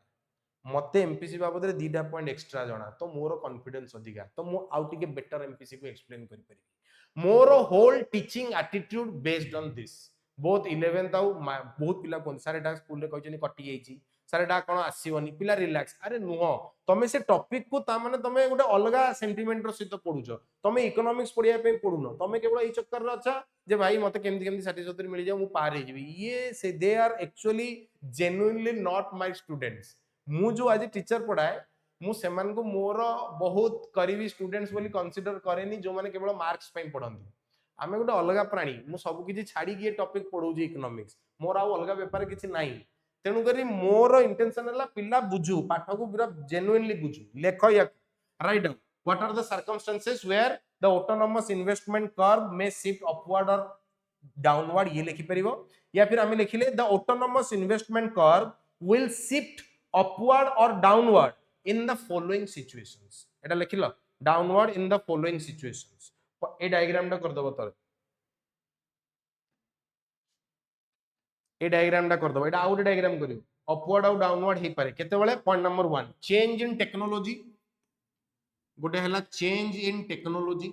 [SPEAKER 1] मते एमपीसी बाबद रे दीटा पॉइंट एक्स्ट्रा जणा तो मोर कॉन्फिडेंस अधिका तो मु आउ टिके बेटर एमपीसी को एक्सप्लेन करि परिबी मोर whole teaching attitude based on this बहुत 11th आउ बहुत पिला कोन सारे डा स्कूल रे कहचनी कटि जाईची सारे डा कोन आसीवनी पिला रिलैक्स अरे नुह तमे से टॉपिक को ता माने तमे गोटे अलगा सेंटीमेंट रो सहित पढुचो तमे इकोनॉमिक्स पढिया पे पढुनो तमे केवल ए चक्कर रे अच्छा जे भाई मते केमति केमति 60 70 मिल जाऊ मु पार हे जेबी ये से they are actually genuinely not my students मु जो आज टीचर पढाए मु सेमान को मोर बहुत करीबी स्टूडेंट्स बोली कंसीडर करेनी जो माने केवल मार्क्स पे पढंती आमे गोटे अलग प्राणी मु सब किछि छाडी के टॉपिक पढौजी इकोनॉमिक्स मोर आ अलग व्यापार किछि नाही तेनु करी मोर इंटेंशन हला पिल्ला बुझू पाठ को पूरा जेन्युइनली बुझू लेख या write down what are the circumstances where the autonomous investment curve may shift upward और डाउनवर्ड ये लिखि परिबो या फिर आम लिखिले the autonomous investment curve will shift upward और downward in the following situations एटा लिखिलो downward in the following situations a diagram टा कर दबो तले ए डायग्राम टा कर दबो एटा आउट डायग्राम करियो अपवर्ड और डाउनवर्ड हे पारे केते बेले point number 1 change in technology गोटे हला चेंज इन टेक्नोलॉजी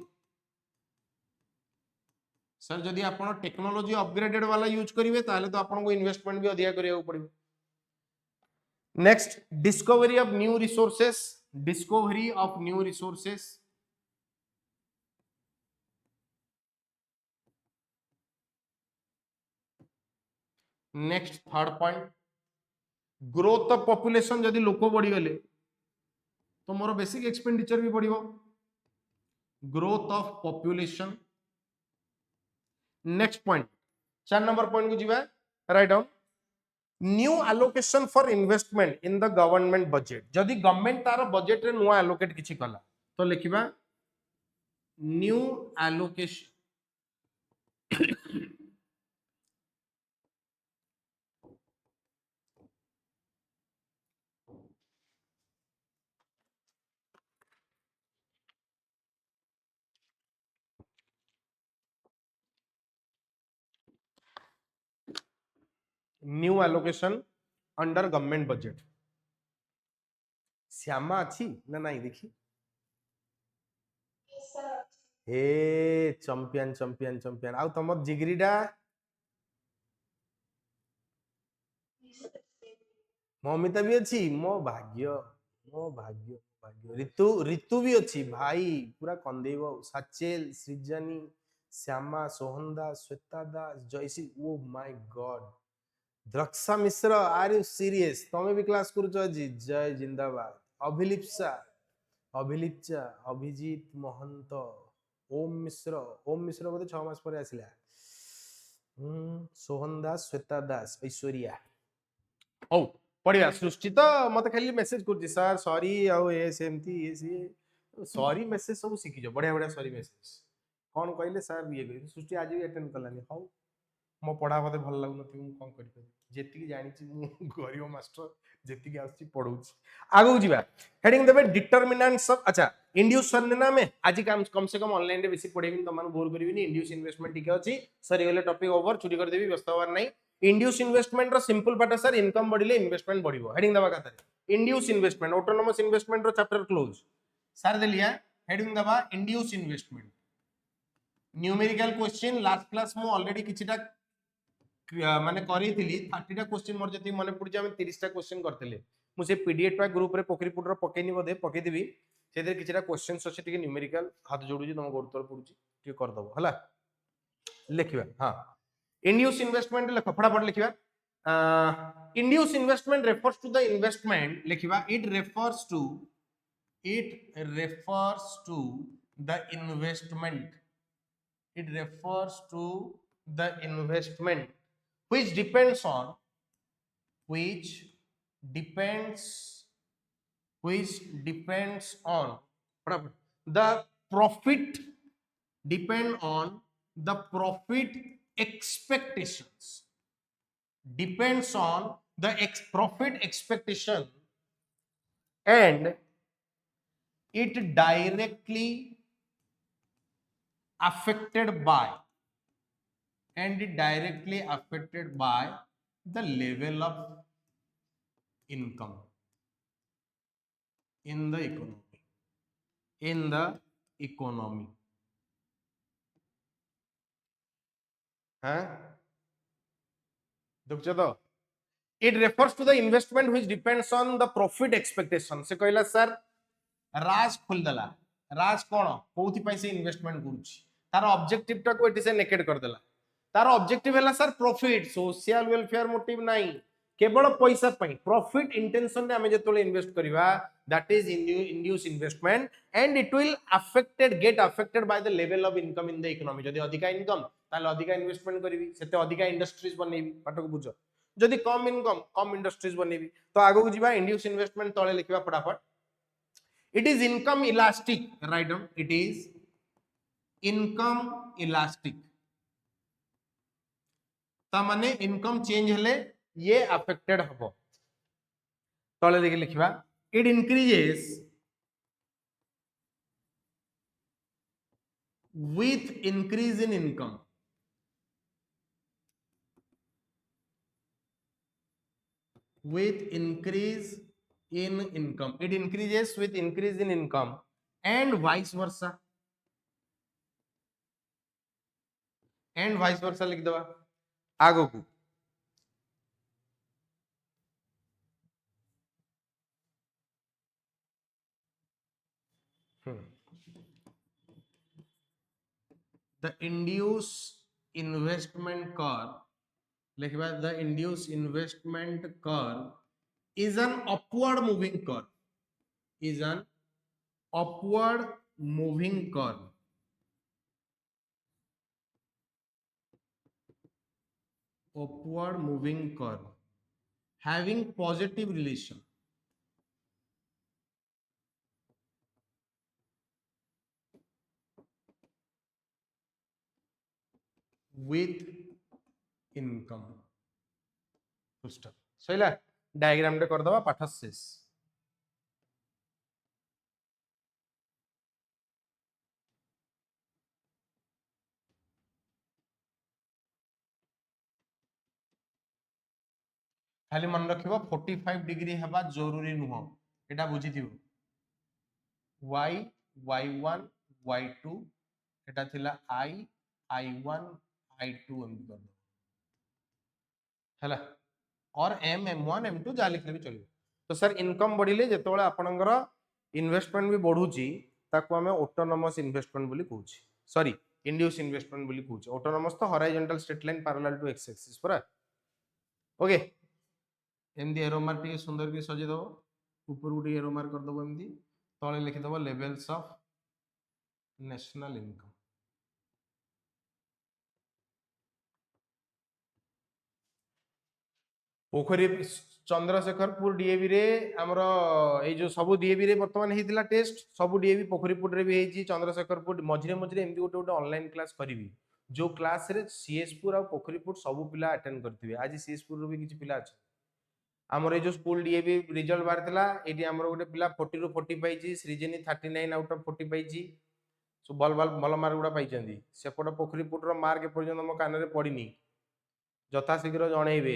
[SPEAKER 1] सर जदि आपण टेक्नोलॉजी अपग्रेडेड वाला यूज करिवे ताले तो आपण को इन्वेस्टमेंट भी अधिया करिया पड़िबो next discovery of new resources discovery of new resources next third point growth of population जदि लोक बढ़ी गले तो मोर बेसिक एक्सपेंडिचर भी बढ़िबो growth of population next point 4 number point को जीवा write down new allocation for investment in the government budget जदि गवर्नमेंट तार बजेट रे नुआ एलोकेट किछि कला तो लिखिबा new allocation new allocation under government budget Shyama अच्छी ना नहीं देखी हे चैंपियन चैंपियन चैंपियन आउ तुम जिगरीडा ममिता भी अच्छी मो भाग्य मो भाग्य भाग्य ऋतु ऋतु भी अच्छी भाई पूरा कंदेव साचेल सृजनी श्यामा सोहन दास श्वेता दास जयसी oh my god Draksha Mishra are you serious तमे भी क्लास करूछ जी जय जिंदाबाद अभिलिप्सा अभिलिप्सा अभिजीत महंत ओम मिश्र बोधे 6 मास पर आसिला सोहन दास श्वेता दास ऐश्वर्या ओ पढ़िया सृष्टि तो मत खाली मेसेज कर सर सॉरी आउ ए सेमती ए सी सॉरी मेसेज सब शिखी जो बढ़िया बढ़िया सॉरी मेसेज कौन कहले सर ये कह सृष्टि आज भी अटेंड कलानी हाउ मो पढ़ा मते भल लागु नथि मु कोन करि जेतिकी जानि छि मु गरीब मास्टर जेतिकी आछि पढौछि आगु जिबा हेडिंग देबे डिटरमिनेंट्स ऑफ अच्छा इंड्यूस सरना में आज कम से कम ऑनलाइन रे बेसी पढेबिन त माने बोर करिबिनी इंड्यूस इन्वेस्टमेंट ठीक अछि सर गेले टॉपिक ओवर छुटी कर देबी व्यस्त होवार नै इंड्यूस इन्वेस्टमेंट रो सिंपल पार्ट सर इनकम बढ़िले इन्वेस्टमेंट बढ़िबो हेडिंग दबा काते इंड्यूस इन्वेस्टमेंट ऑटोनोमस इन्वेस्टमेंट रो चैप्टर क्लोज सर देलिया हेडिंग दबा induce investment numerical question last class मु ऑलरेडी किछिटा माने करी थिली 30 टा क्वेश्चन मोर जति मने पड़ी जे हम 30 टा क्वेश्चन करथिले मु से पीडीएफ टा ग्रुप रे पोखरी पुडर पकेनी बदे पके देबी सेदे किछिटा क्वेश्चंस अछि टिके न्यूमेरिकल हाथ जोडुजी तुम गोरतल पडुची टिके कर दबो हला लिखिबा हां इंड्यूस इन्वेस्टमेंट लिख फटाफट लिखिबा induce investment refers to the investment लिखिबा it refers to the investment it refers to the investment which depends on the profit depend on the profit expectations depends on the profit expectation and it directly affected by the level of income in the economy it refers to the investment which depends on the profit expectation से कहला sir राज खोल दला राज कोन कोथि पई से investment करूची तार objective टा को एटी से नेकेट कर देला तार ऑब्जेक्टिव हैला sir profit social welfare motive नाही केवल पैसा पई प्रॉफिट इंटेंशन रे हमें जेतोले इन्वेस्ट करिवा that is induce investment and it will get affected by the level of income in the economy जदी अधिका इनकम ताले अधिका इन्वेस्टमेंट करिवि सेते अधिका इंडस्ट्रीज बनेबी पाठ को बुझो जदी कम इनकम कम इंडस्ट्रीज बनेबी तो आगो को जीवा इंड्यूस इन्वेस्टमेंट तळे लिखिबा फटाफट it is income elastic right down it is income elastic ता माने इनकम चेंज हेले ये अफेक्टेड हबो तळे देखि लिखिबा it increases with increase in income with increase in income it increases with increase in income and vice versa लिख दवा आगो को the induce investment curve लिखबा the induce investment curve is an upward moving curve is an upward moving curve upward moving curve having positive relation with income पुस्तक Saila diagram टे कर दवा पाठ शेष खाली मन रखिबो 45 डिग्री हेबा जरूरी नुह एटा बुझी दियो y y1 y2 एटा थिला i i1 i2 एम कर दो हला और m m1 m2 जा लिखले भी चलियो तो सर इनकम बढ़िले जेतोळे आपनकर इन्वेस्टमेंट भी बढ़ुची ताको हमें ऑटोनोमस इन्वेस्टमेंट बोली कहूची सॉरी इंड्यूस इन्वेस्टमेंट बोली कहूची ऑटोनोमस तो horizontal straight line parallel to X axis पर ओके एमदी एरो मार्क टी सुंदर की सजे दो ऊपर उठी एरो मार्क कर दो एमदी तळे लिखि दबो levels of national income Pokhari Chandrasekharpur DAV रे हमरो ए जो सब डीएवी रे वर्तमान हेतिला टेस्ट सब डीएवी पोखरीपुर रे भी हेची चंद्रशेखरपुर मझिरे मझिरे एमदी गोटे गोटे ऑनलाइन क्लास करिवि जो क्लास रे सीएसपुर और पोखरीपुर सब पिला अटेंड करथिबे आज सीएसपुर रो भी किछि पिला अछि हमर ए जो स्कूल डीएवी रिजल्ट बारथिला एटी हमर गोटे पिला 40 रो 40 पाइछि सृजनी 39 आउट ऑफ 40 पाइछि सो बल बल भल मार्क गुडा पाइछंदी सेपट पोखरीपुर रो मार्क पर्यंत मो कान रे पडिनी जथा शीघ्र जणैबे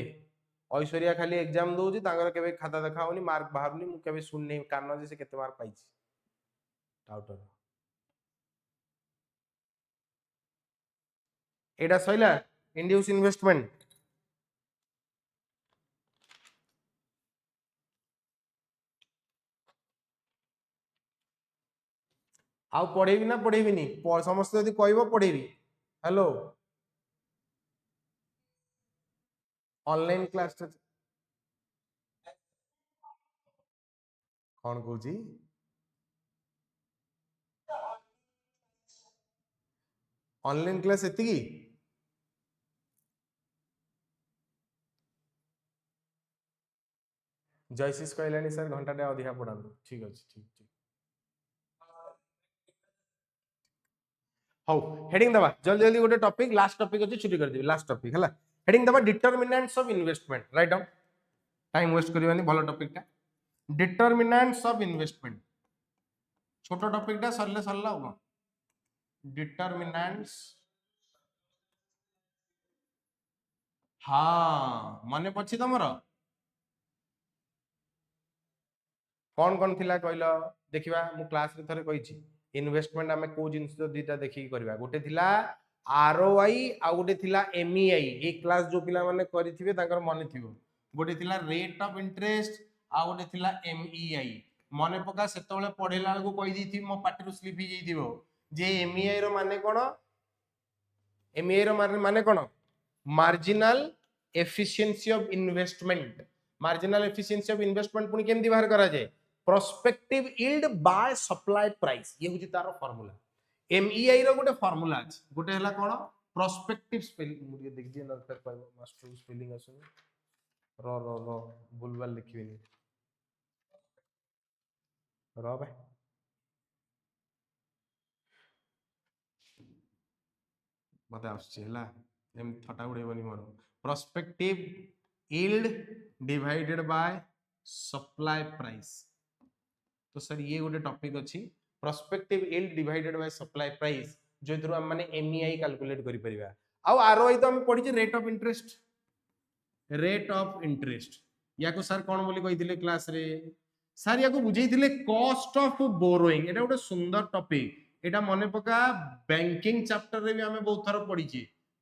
[SPEAKER 1] ऐश्वर्या खाली एग्जाम दउची तांगर केबे खाता देखा होनी मार्क बाहरनी मु केबे सुननी कान जे से केते मार्क पाइछि डाउटर एटा सइला इंड्यूस इन्वेस्टमेंट आउ पढेबी ना पढेबिनी समस्त यदि कहबो पढेबी हेलो ऑनलाइन क्लास कौन कहूची ऑनलाइन क्लास एतिकी जयसीस कहलानी सर घंटा टे अधिका पढ़ाନ୍ତୁ ठीक अछि ठीक ठीक हाउ हेडिंग दबा जल्दी जल्दी गोटे टॉपिक लास्ट टॉपिक अछि छुट्टी कर देबी लास्ट टॉपिक हला हेडिंग दबा determinants of investment write down time waste करबानी भलो टॉपिक टा डिटरमिनेंट्स ऑफ इन्वेस्टमेंट छोटो टॉपिक टा सरले सरला हो डिटरमिनेंट्स हाँ मने पछि तमरो कौन थिला कहलो देखिबा मु क्लास रे थरे कहिछि इन्वेस्टमेंट आमे को जिंस दीटा देखि करबा गोटे थिला आरओआई आ गोटे थिला एमईआई ए क्लास जो पिला माने करिथिबे तांकर मने थिबो गोटे थिला रेट ऑफ इंटरेस्ट आ गोटे थिला एमईआई मने पका सेतोले पढेला को कहि दिथि मो पाटी रु स्लिप ही जइथिबो जे एमईआई रो माने कोन एमईआई रो माने कोन marginal efficiency of investment marginal efficiency of investment पुनी केमदी बाहर करा जाय prospective yield by supply price ये होची तारो फार्मूला एमईआई रो गोटे फार्मूला अछि गोटे हला कोन प्रोस्पेक्टिव स्पेलिंग मुझे देख दिए न फिर कहबो मास्टर स्पेलिंग आसु रो बुलबुल लिखिबेनी रो बे मते आछी हला एम थटा उड़ेबनी मोर prospective yield divided by supply price. तो सर ये गोटे टॉपिक अच्छी prospective yield divided by supply price जो हम माने एमईआई कैलकुलेट करि परिबा। आ आरओआई तो हम पढी rate of interest, rate of interest या को सर कोन बोली कहिथिले क्लास रे सर या को बुझेइथिले कॉस्ट ऑफ बोरोइंग। एटा गोटे सुंदर टॉपिक एटा मने पका बैंकिंग चैप्टर रे भी हमें बहुत थर पढी छी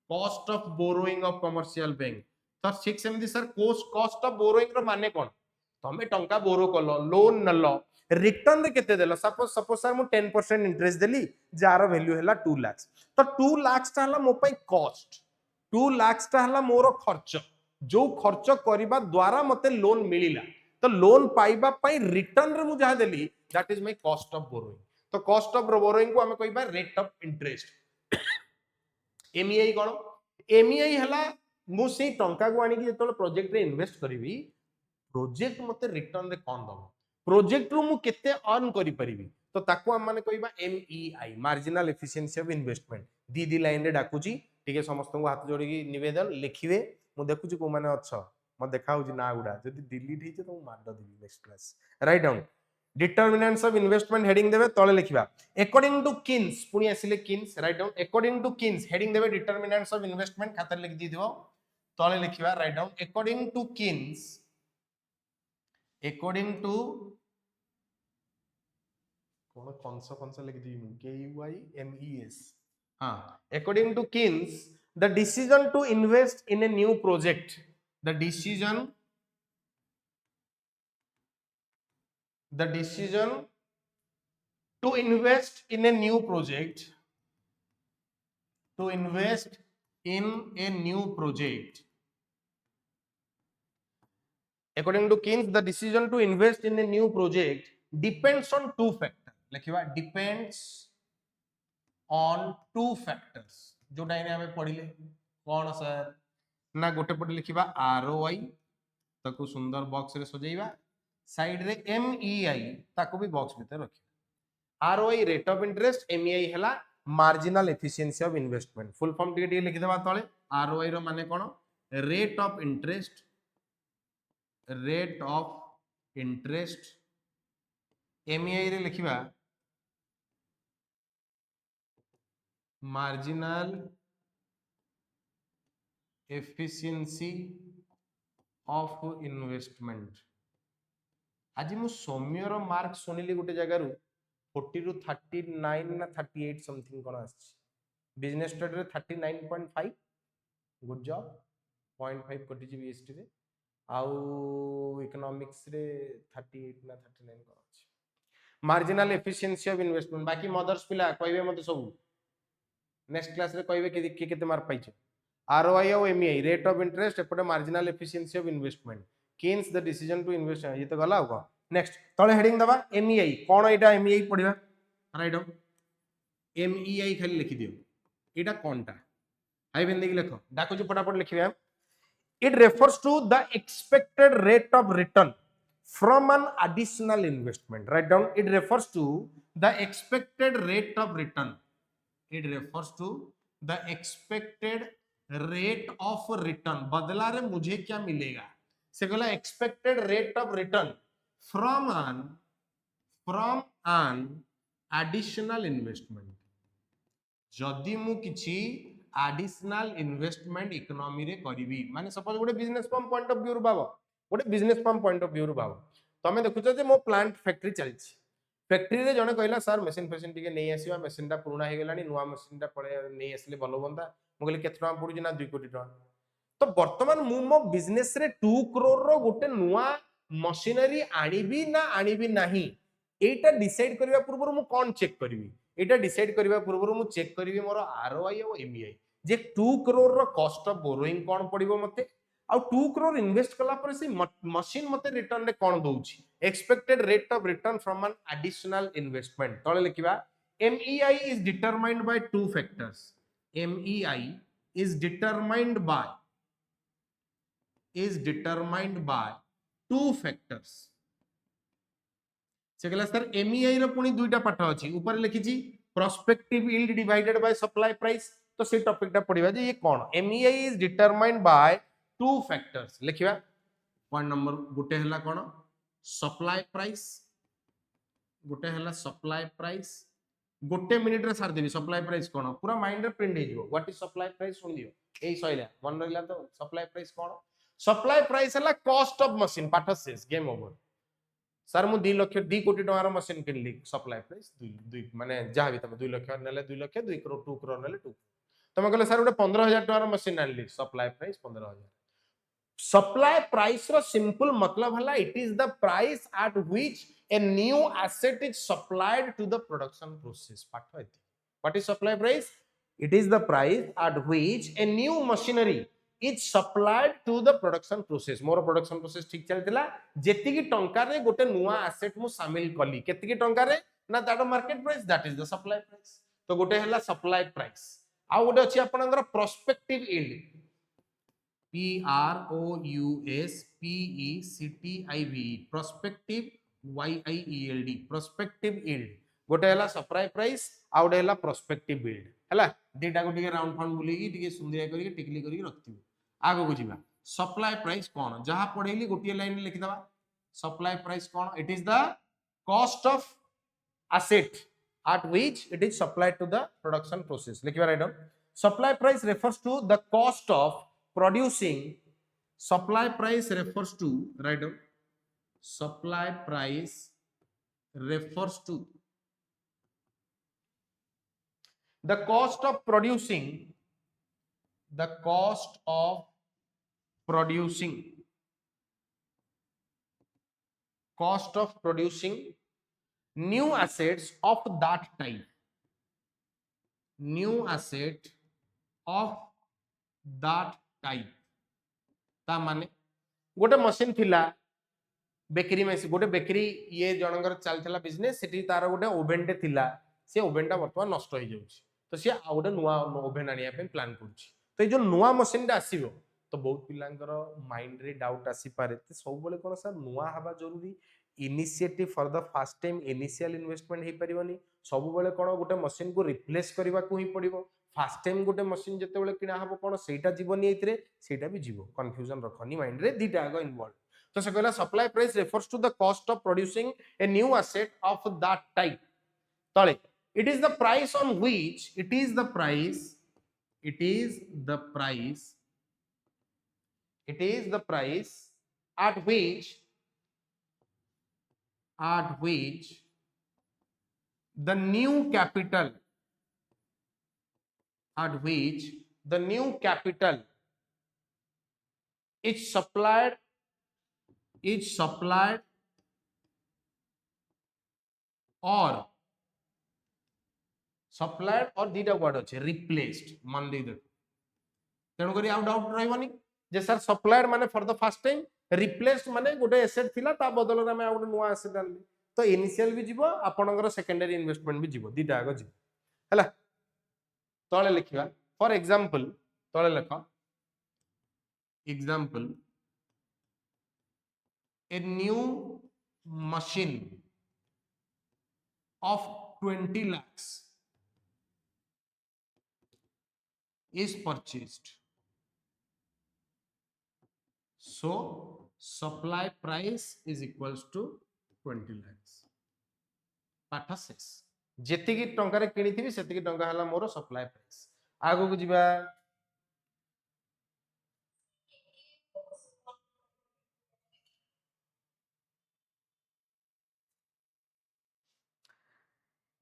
[SPEAKER 1] cost of borrowing of commercial bank. तो ठीक सेमती सर कॉस्ट ऑफ बोरोइंग रो माने कोन तमे टंका बोरो कलो लोन नलो रिटर्न रे केते देलो सपोज सर मु 10% इंटरेस्ट देली जार वैल्यू हैला 2 लाख तो 2 लाख ता हला मो पई कॉस्ट 2 लाख ता हला मोर खर्च जो खर्च करबा द्वारा मते लोन मिलिला तो लोन पाइबा पई रिटर्न रे मु जहा देली that is my cost of borrowing. तो कॉस्ट ऑफ बोरोइंग को हमें कहबा रेट ऑफ इंटरेस्ट। एमईआई कोन एमईआई हला मु से टंका को आनी कि जेतोल प्रोजेक्ट रे इन्वेस्ट करबी प्रोजेक्ट मते रिटर्न रे कोन दबो प्रोजेक्ट रु मु केते अर्न करि परिबी तो ताको हम माने कहबा MEI marginal efficiency of investment. दी दी लाइन रे डाकुची ठीक समस्त को हाथ जोड़ी की निवेदन लिखिवे मु देखुची को माने अच्छा म देखा होची ना गुडा जदी डिलीट हिचे तो मार देबी next class. Write down determinants of investment heading देबे तळे लिखिबा अकॉर्डिंग टू किन्स पुनी आसीले Keynes. Write down according to Keynes heading देबे डिटरमिनेंट्स ऑफ इन्वेस्टमेंट खातर लिख दी दिबो तळे लिखिबा। Write down according to Keynes according to कौन कंस लिख दी K U I M E S हाँ according to Keynes the decision to invest in a new project the decision to invest in a new project according to Keynes the decision to invest in a new project depends on two factors लिखिबा depends on two factors जोटा इने हमें पढिले कोन sir ना गोटे पटे लिखिबा ROI ताको सुंदर box रे सजेइबा side रे एमईआई ताको भी बॉक्स भीतर रखिबा। आरओआई रेट ऑफ इंटरेस्ट एमईआई हला marginal efficiency of investment full form टिके टिके लिखि देबा तळे आरओआई रो माने कोन रेट ऑफ इंटरेस्ट एमईआई रे लिखिबा मार्जिनल एफिशिएंसी ऑफ इन्वेस्टमेंट। आज मु सौम्यर मार्क सुनिली गोटे जगह 40 रु 39 ना 38 समथिंग कोन आछि बिजनेस स्टडी रे 39.5 गुड जॉब 0.5 कटि जी बीएसटी रे आउ इकोनॉमिक्स रे 38 ना 39 कोन आछि मार्जिनल एफिशिएंसी ऑफ इन्वेस्टमेंट। बाकी मदर्स पिला कहबे मते सब नेक्स्ट क्लास रे कहबे कि केते मार्क पाइछ आरओआई और एमईआई रेट ऑफ इंटरेस्ट एपटे marginal efficiency of investment Keynes the decision to invest ये तो गला होगा। नेक्स्ट तळे हेडिंग दबा एमईआई कोन एटा एमईआई पढिबा। राइट डाउन एमईआई खाली लिखि दियो एटा कोनटा आई बिन देखि लिखो डाको जो फटाफट लिखिबा it refers to the expected rate of return from an additional investment. Write down it refers to the expected rate of return it refers to the expected rate of return बदला रे मुझे क्या मिलेगा से कहला expected rate of return from an additional investment जदि मु किछि additional investment इकोनॉमी रे करिवि माने सपोज गोटे business firm point of view रो भाव गोटे business firm point of view रो भाव तमे देखुछ जे मो प्लांट फैक्ट्री चलछि फैक्ट्री रे जने कहला सर मशीन फैशन टिके नै आसीबा मशीन टा पुराना हे गेलानी नुवा मशीन टा पळे नै आसले भलो बंदा मो कहले केत टका पडुजी ना 2 कोटी टका तो वर्तमान मु मो बिजनेस रे 2 करोड़ रो गोटे नुवा मशीनरी आनिबी ना आनिबी नाही एटा डिसाइड करबा पूर्व मु कोन चेक करबी एटा डिसाइड करबा पूर्व मु चेक करबी मोर आरओआई और एमईआई जे 2 करोड़ रो कॉस्ट ऑफ बोरोइंग कोन पडिबो मते आ 2 करोड़ इन्वेस्ट कला पर से मशीन मते रिटर्न रे कोन दोउची expected rate of return from an additional investment तळे लिखिबा MEI is determined by two factors MEI is determined by two factors से कहला सर MEI रो पुनी दुईटा पाठ अछि ऊपर लिखिछि prospective yield divided by supply price तो से टॉपिक टा पढ़िबा जे ये कोन MEI is determined by two factors लिखिबा पॉइंट नंबर गोटे हला कोन सप्लाई प्राइस गोटे हला सप्लाई प्राइस गोटे मिनिट रे सार देबी सप्लाई प्राइस कोन पूरा माइंड रे प्रिंट हे जिवो व्हाट इज सप्लाई प्राइस सुन दियो एई सइला मन रहिला तो सप्लाई प्राइस कोन सप्लाई प्राइस हला कॉस्ट ऑफ मशीन पाठ शेष गेम ओवर सर मु 2 लाख 2 कोटी टंकार मशीन किनली सप्लाई प्राइस 2 माने जहां भी तुम 2 लाख नेले 2 लाख 2 करोड़ 2 करोड़ नेले 2 तुम कहले सर गोटे 15000 टंकार मशीन आनली सप्लाई प्राइस 15000 सप्लाई प्राइस रो सिंपल मतलब हला it is the price at which a new asset is supplied to the production process पाठ है what is supply price it is the price at which a new machinery is supplied to the production process more production process ठीक चलतिला जेति की टंका रे गोटे नुवा asset मु शामिल कली केति की टंका रे ना that market price that is the supply price तो गोटे हला सप्लाई प्राइस आ गोटे अछि आपनकर prospective yield PROUSPECTIV prospective YIELD prospective yield गोटे हला सप्लाई प्राइस आ गोटे हला प्रोस्पेक्टिव यील्ड हला डेटा को टिके राउंड फाउंड बुलेगी टिके सुंदरिया करी टिकली करी रखथिबो आगो को जिबा सप्लाई प्राइस कोन जहां पढेली गोटे लाइन लिखि दबा supply price cone it is the cost of asset at which it is supplied to the production process likhiba right down supply price refers to the cost of producing supply price refers to right down supply price refers to the cost of producing the cost of producing cost of producing new assets of that type new asset of that type ता माने गोटे machine थिला bakery में गोटे bakery ये जनकर चलता business सेठी तार गोटे ओभेन टे थिला से ओभेन टा वर्तमान नष्ट हो जाउछि तो से आ गोटे नुवा ओभेन आनिया पे प्लान करूछि तो जो नुवा मशीन टा आसीबो तो बहुत पिलांकर माइंड रे डाउट आसी पारे तो सब बेले कोन सर नुवा हबा जरूरी initiative for the first time initial investment हे परिबनी सब बेले कोन गोटे मशीन को रिप्लेस करबा को ही पड़िबो फर्स्ट टाइम गोटे मशीन जते बेले किना हबो कोन सेटा जीवनी एतरे सेटा भी जीवो कंफ्यूजन रखनी माइंड रे दीटा आगो इन्वॉल्व तो से कहला supply price refers to the cost of producing a new asset of that type तळे it is the price on which it is the price it is the price at which the new capital is supplied or दीटा word अच्छे replaced मान दे दे तेणु करी आउ doubt रहबनी जे सर सप्लायर माने for the first time replaced माने गोटे एसेट थिला ता बदल रे हम आउ नुवा एसेट आनली तो इनिशियल भी जीवो आपनकर सेकेंडरी इन्वेस्टमेंट भी जीवो दीटा आगो जीवो हैला तळे लिखिबा फॉर एग्जांपल तळे लिख example a new machine of 20 lakhs is purchased. So supply price is equals to 20 lakhs. पाठ शेष जेति की टंका रे किनी थिबी सेति की टंका हला मोर सप्लाई प्राइस आगो को जिबा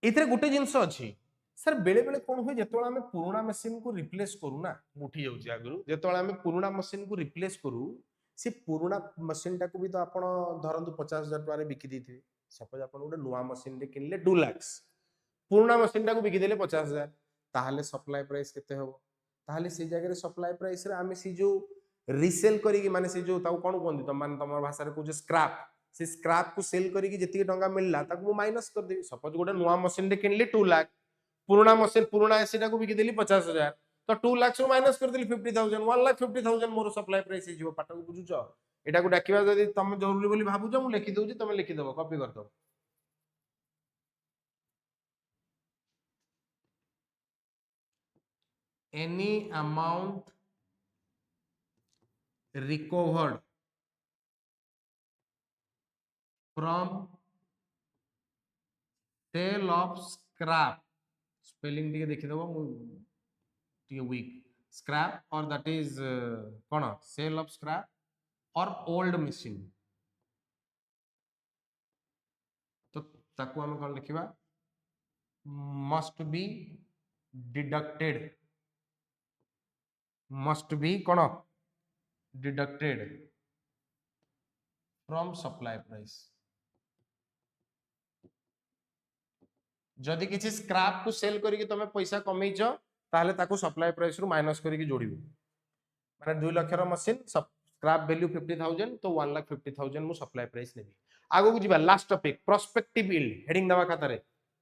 [SPEAKER 1] इतरे गुटे जिंस अछि सर बेले बेले कोन होय जेतोला हमें पुराना मशीन को रिप्लेस करू ना उठी जाउची आगु जेतोला हमें पुराना मशीन को रिप्लेस करू से पुराना मशीन टा को भी तो आपण धरंतु 50000 टका रे बिकि देथिबे सपोज आपण गोटे नुवा मशीन रे किनले 2 लाख पुराना मशीन टा को बिकि देले 50000 ताहाले सप्लाई प्राइस केते होबो ताहाले से जगह रे सप्लाई प्राइस रे हमें से जो रीसेल करी कि माने से जो ताऊ कोन कोन त मान तमर भाषा रे को जो स्क्रैप से स्क्रैप को सेल करी कि जति टंका मिलला ताको माइनस कर देबी सपोज गोटे नुवा मशीन रे किनली 2 लाख पुराना मशीन पुराना एसीटा को बिकि देली 50000 तो 2 लाख से माइनस कर देली 50000 1,50,000 मोर सप्लाई प्राइस हे जीवो पाटा को बुझुचो एटा को डाकिबा जदी तमे जरूरी बोली भाबुचो मु लिखि दउची तमे लिखि देबो कॉपी कर दो any amount recovered from sale of scrap, spelling टिके देखिदबो मु टिके weak, scrap or that is cone sale of scrap or old machine, तो ताकू हम कोन लिखिबा must be deducted, must be cone deducted from supply price. जदि किसी स्क्रैप को cell करके तुम पैसा कमैच ताहले ताकू सप्लाई प्राइस रु माइनस करके जोड़िबो, माने 2 लाख रो मशीन स्क्रैप वैल्यू 50,000 तो 1,50,000 मु सप्लाई प्राइस नेबी। आगो को जिबा last topic prospective yield, heading दवा खाता रे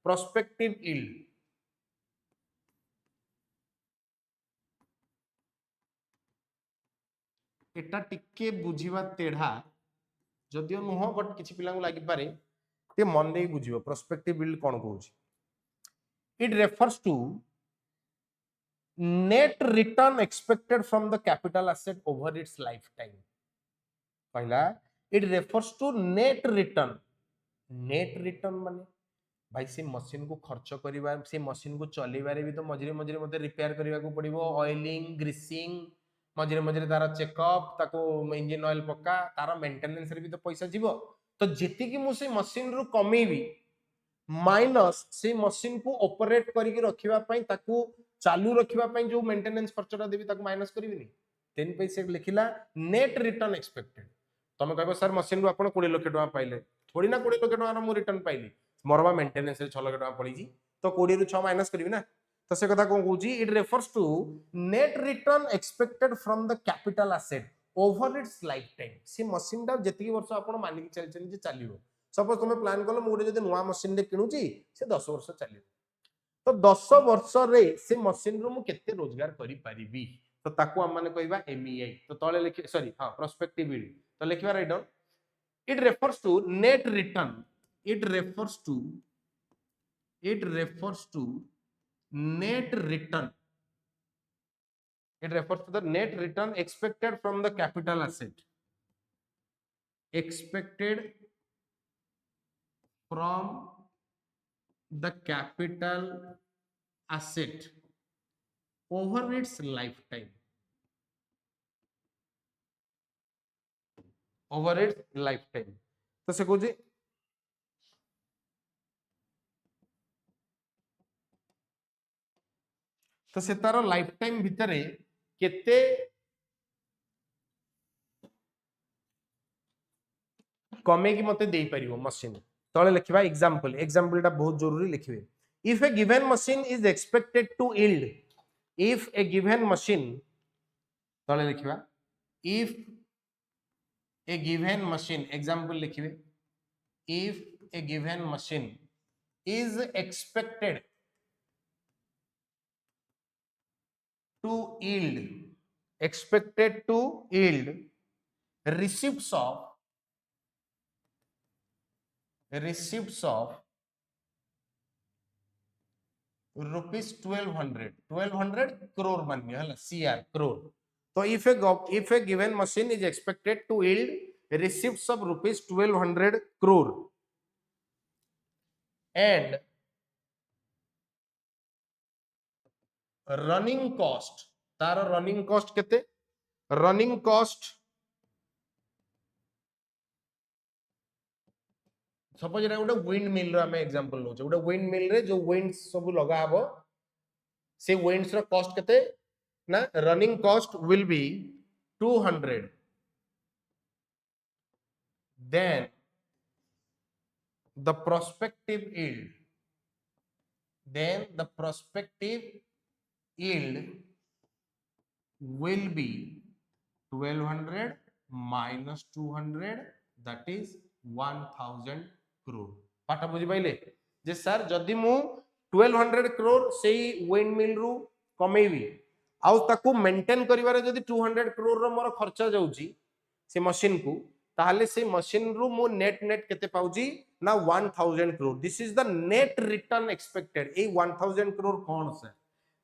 [SPEAKER 1] प्रोस्पेक्टिव यील्ड। एटा टिके बुझिबा तेढा जदियो नुह बट किछि पिला को लागि पारे ते मन दे बुझिबो प्रोस्पेक्टिव यील्ड कोन कहूची। It refers to net return expected from the capital asset over its lifetime. पहला it refers to net return, net return माने भाई से मशीन को खर्च करिबा से मशीन को चलेबारे भी तो मझिरे मझिरे मते रिपेयर करिबा को पड़िबो, ऑयलिंग ग्रीसिंग मझिरे मझिरे तार चेकअप ताको इंजन ऑयल पक्का तार मेंटेनेंस रे भी तो पैसा जीवो, तो जेति कि मु से मशीन रु कमेबी माइनस से मशीन को ऑपरेट करके रखिबा पई ताकू चालू रखिबा पई जो मेंटेनेंस खर्चटा देबी ताकू माइनस करिबिनी, तेन पे से लिखिला नेट रिटर्न एक्सपेक्टेड। तमे कहबो सर मशीन रु आपण 20 लाख टका पाइले, थोड़ी ना 20 लाख टका रो मु रिटर्न पाइली, मोरबा मेंटेनेंस रे 6 लाख टका पड़ी जी, तो 20 रु 6 माइनस करबी ना, तो से कथा कोन कहूची it refers to net return expected from the capital asset over its lifetime. से मशीन दा जति वर्ष आपण मानि के चलचन जे चालिबो, सपोज तुम प्लान कलो मु जदि नुआ मशीन रे किनुची से 10 वर्ष चलिबो, तो 10 वर्ष रे से मशीन रो मु केते रोजगार करि परिबी, तो ताकू हम माने कहबा एमईआई, तो तळे लिखि सॉरी हां प्रोस्पेक्टिव यील्ड, तो लिखिबा write down it refers to net return, it refers to net return, it refers to the net return expected from the capital asset, expected from the capital asset over its lifetime, over its lifetime। तो से कहूँ तो से तार life time भितरे केते कमे की मते देई परिबो मशीन, तळे लिखिबा एग्जांपल, एग्जांपलटा बहुत जरूरी लिखिबे। If a given machine is expected to yield, if a given machine, तळे लिखिबा if a given machine, example लिखिबे if a given machine is expected to yield, expected to yield receipts of rupees 1200 crore मानिए हला CR crore, तो if a given machine is expected to yield receipts of rupees 1200 crore and running cost, तार running cost केते, running cost suppose एटा गोटे wind mill रो हमें example लो, गोटे wind mill रे जो विंड्स सब लगा हबो से विंड्स रो कॉस्ट केते ना, running cost will be 200, then the prospective yield, then the prospective yield will be 1200 minus 200, that is 1000 crore। पाठ बुझी पाइले जे सर जदि मु 1200 crore से विंड मिल रु कमेबी आउ ताकू मेंटेन करिवारे जदि 200 crore रो मोर खर्चा जाउची से मशीन को, ताहले से मशीन रु मु नेट केते पाउची ना 1000 crore। This is the net return expected. ए 1000 crore कोन sir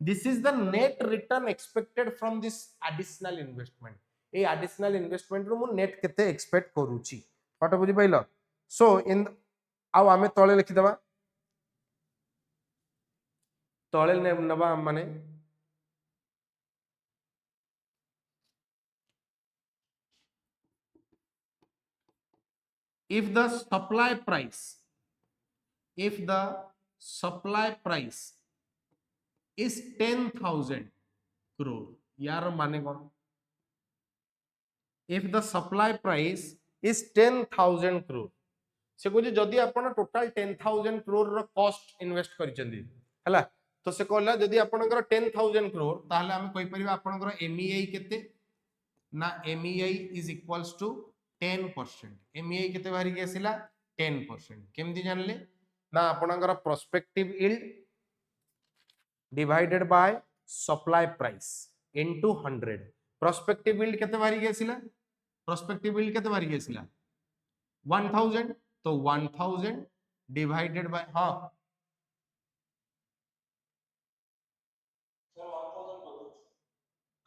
[SPEAKER 1] this is the net return expected from this additional investment ए एडिशनल इन्वेस्टमेंट रो मु नेट केते एक्सपेक्ट करूची फट बुझी पाइलो सो इन आउ आमे तळे लिखि देबा तळे नबा माने if the supply price if the supply price is 10,000 crore यार माने कौन if the supply price is 10,000 crore से कहूँ जदि आपण टोटल 10,000 crore रो कॉस्ट इन्वेस्ट करिसेंदी हला तो से कहला जदि आपनकर 10,000 crore ताहले हम कहि परिबा आपनकर एमईआई केते ना एमईआई इज इक्वल्स टू 10%. एमईआई केते बाहरी के आसिला 10%. केमदी जानले ना आपनकर prospective yield divided by supply price into 100. Prospective yield केते बाहरी के आसिला प्रोस्पेक्टिव यील्ड केते बाहरी के आसिला 1000 तो 1000 डिवाइडेड बाय हां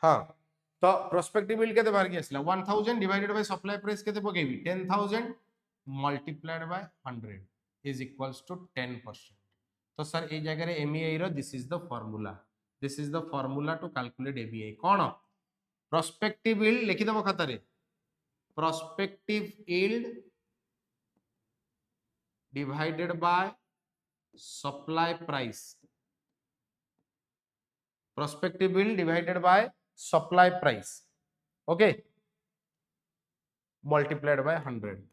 [SPEAKER 1] हां तो प्रोस्पेक्टिव यील्ड केते बाहर के आसला 1000 डिवाइडेड बाय सप्लाई प्राइस केते पकेबी 10000 multiplied by 100 is equals to 10%. तो सर ए जगह रे एमईआई रो this is the formula to calculate MEI कोन प्रोस्पेक्टिव यील्ड लिखि दबो खाता रे prospective yield divided by supply price prospective yield divided by supply price okay multiplied by 100.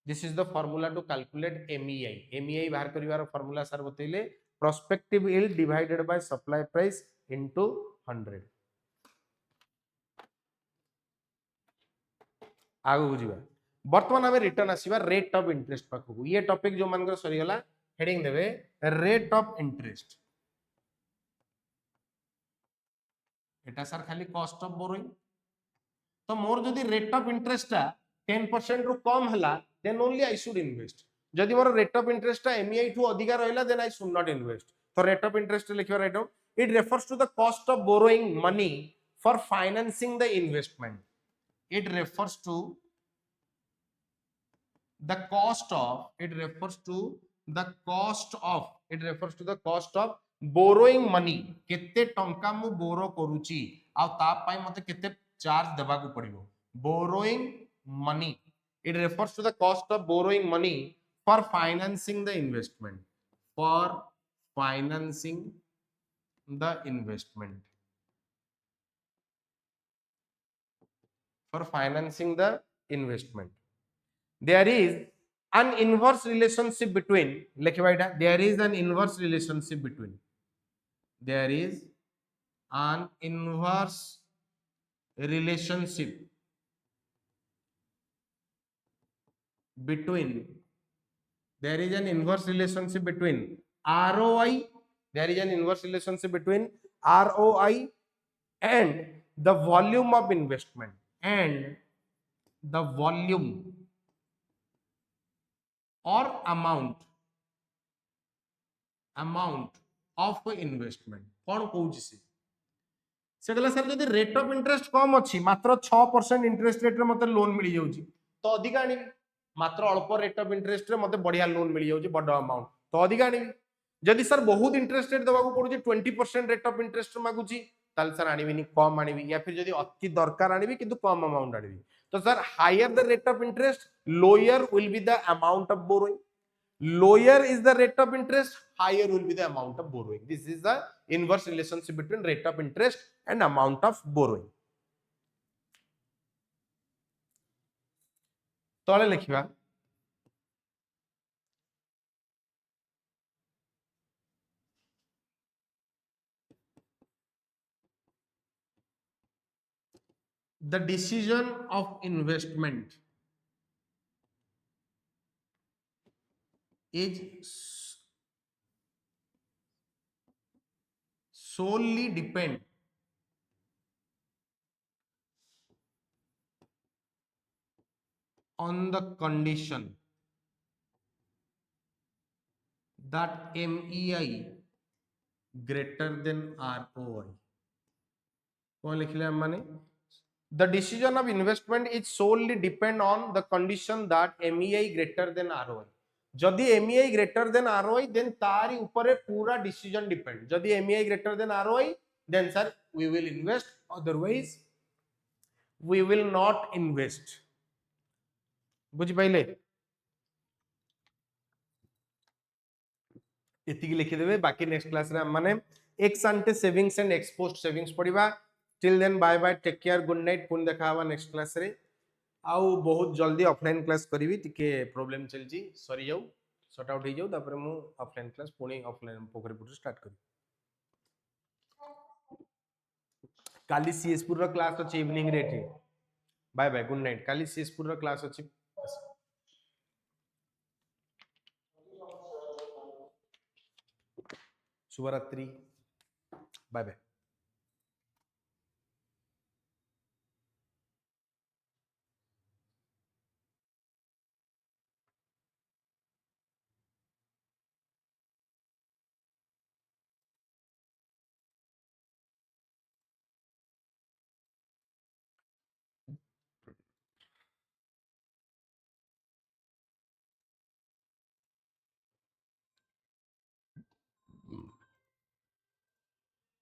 [SPEAKER 1] This is the formula to calculate MEI बाहर करिवार formula sir बतैले prospective yield divided by supply price into 100. आगु बुझिबा वर्तमान हमें return आसीबा rate of interest पाखु ये topic जो मानकर सरी गला हेडिंग देबे rate of interest Etah sir खाली कॉस्ट ऑफ बोरोइंग तो मोर जदि रेट ऑफ इंटरेस्ट टा 10% रु कम हला then only I should invest जदि मोर रेट ऑफ इंटरेस्ट टा एमईआई ठू अधिका रहला then I should not invest तो रेट ऑफ इंटरेस्ट लिखियो write down it refers to the cost of borrowing money for financing the investment it refers to the cost of it refers to the cost of it refers to the cost of borrowing money केते टंका मु बोरो करूची आ ता पई मते केते charge देबा को पड़िबो borrowing money it refers to the cost of borrowing money for financing the investment for financing the investment for financing the investment there is an inverse relationship between there is an inverse relationship between there is an inverse relationship between there is an inverse relationship between ROI there is an inverse relationship between ROI and the volume of investment and the volume or amount of investment कौन कहूची से कहला sir जदि rate of interest कम अच्छी मात्र 6% interest rate रे मते loan मिल जाउची तो अधिक आनी मात्र अल्प रेट ऑफ इंटरेस्ट रे मते बढ़िया लोन मिल जाउची बड़ अमाउंट तो अधिक आनी जदि सर बहुत इंटरेस्ट रेट देबा को पड़ुची 20% रेट ऑफ इंटरेस्ट मागुची ताल सर आनीबिनी कम आनीबी या फिर जदि अति दरकार आनीबी किंतु कम अमाउंट आनीबी तो sir higher the rate of interest lower will be the amount of borrowing lower is the rate of interest higher will be the amount of borrowing this is the inverse relationship between rate of interest and amount of borrowing तळे लिखिबा the decision of investment is solely depend on the condition that MEI greater than ROI कौन लिखले हम माने the decision of investment is solely depend on the condition that MEI greater than ROI जदि MEI greater than ROI then तारी ऊपर पूरा decision depend जदि MEI greater than ROI then sir we will invest otherwise we will not invest बुझी पाइले एतिकी लिखिदेवे बाकी next class रे माने ex ante savings and ex post savings पढ़िबा till then bye bye take care good night पुन देखा हवा next class रे आउ बहुत जल्दी ऑफलाइन क्लास करिवि टिके प्रॉब्लम चल जी सरी जाऊ सॉर्ट आउट हो जाऊ तापर मु ऑफलाइन क्लास पुणी ऑफलाइन पोखरी पुट स्टार्ट करी काली सीएसपुर रो क्लास अछि इवनिंग रे एठी बाय बाय गुड नाइट काली सीएसपुर रो क्लास अछि शुभ रात्रि बाय बाय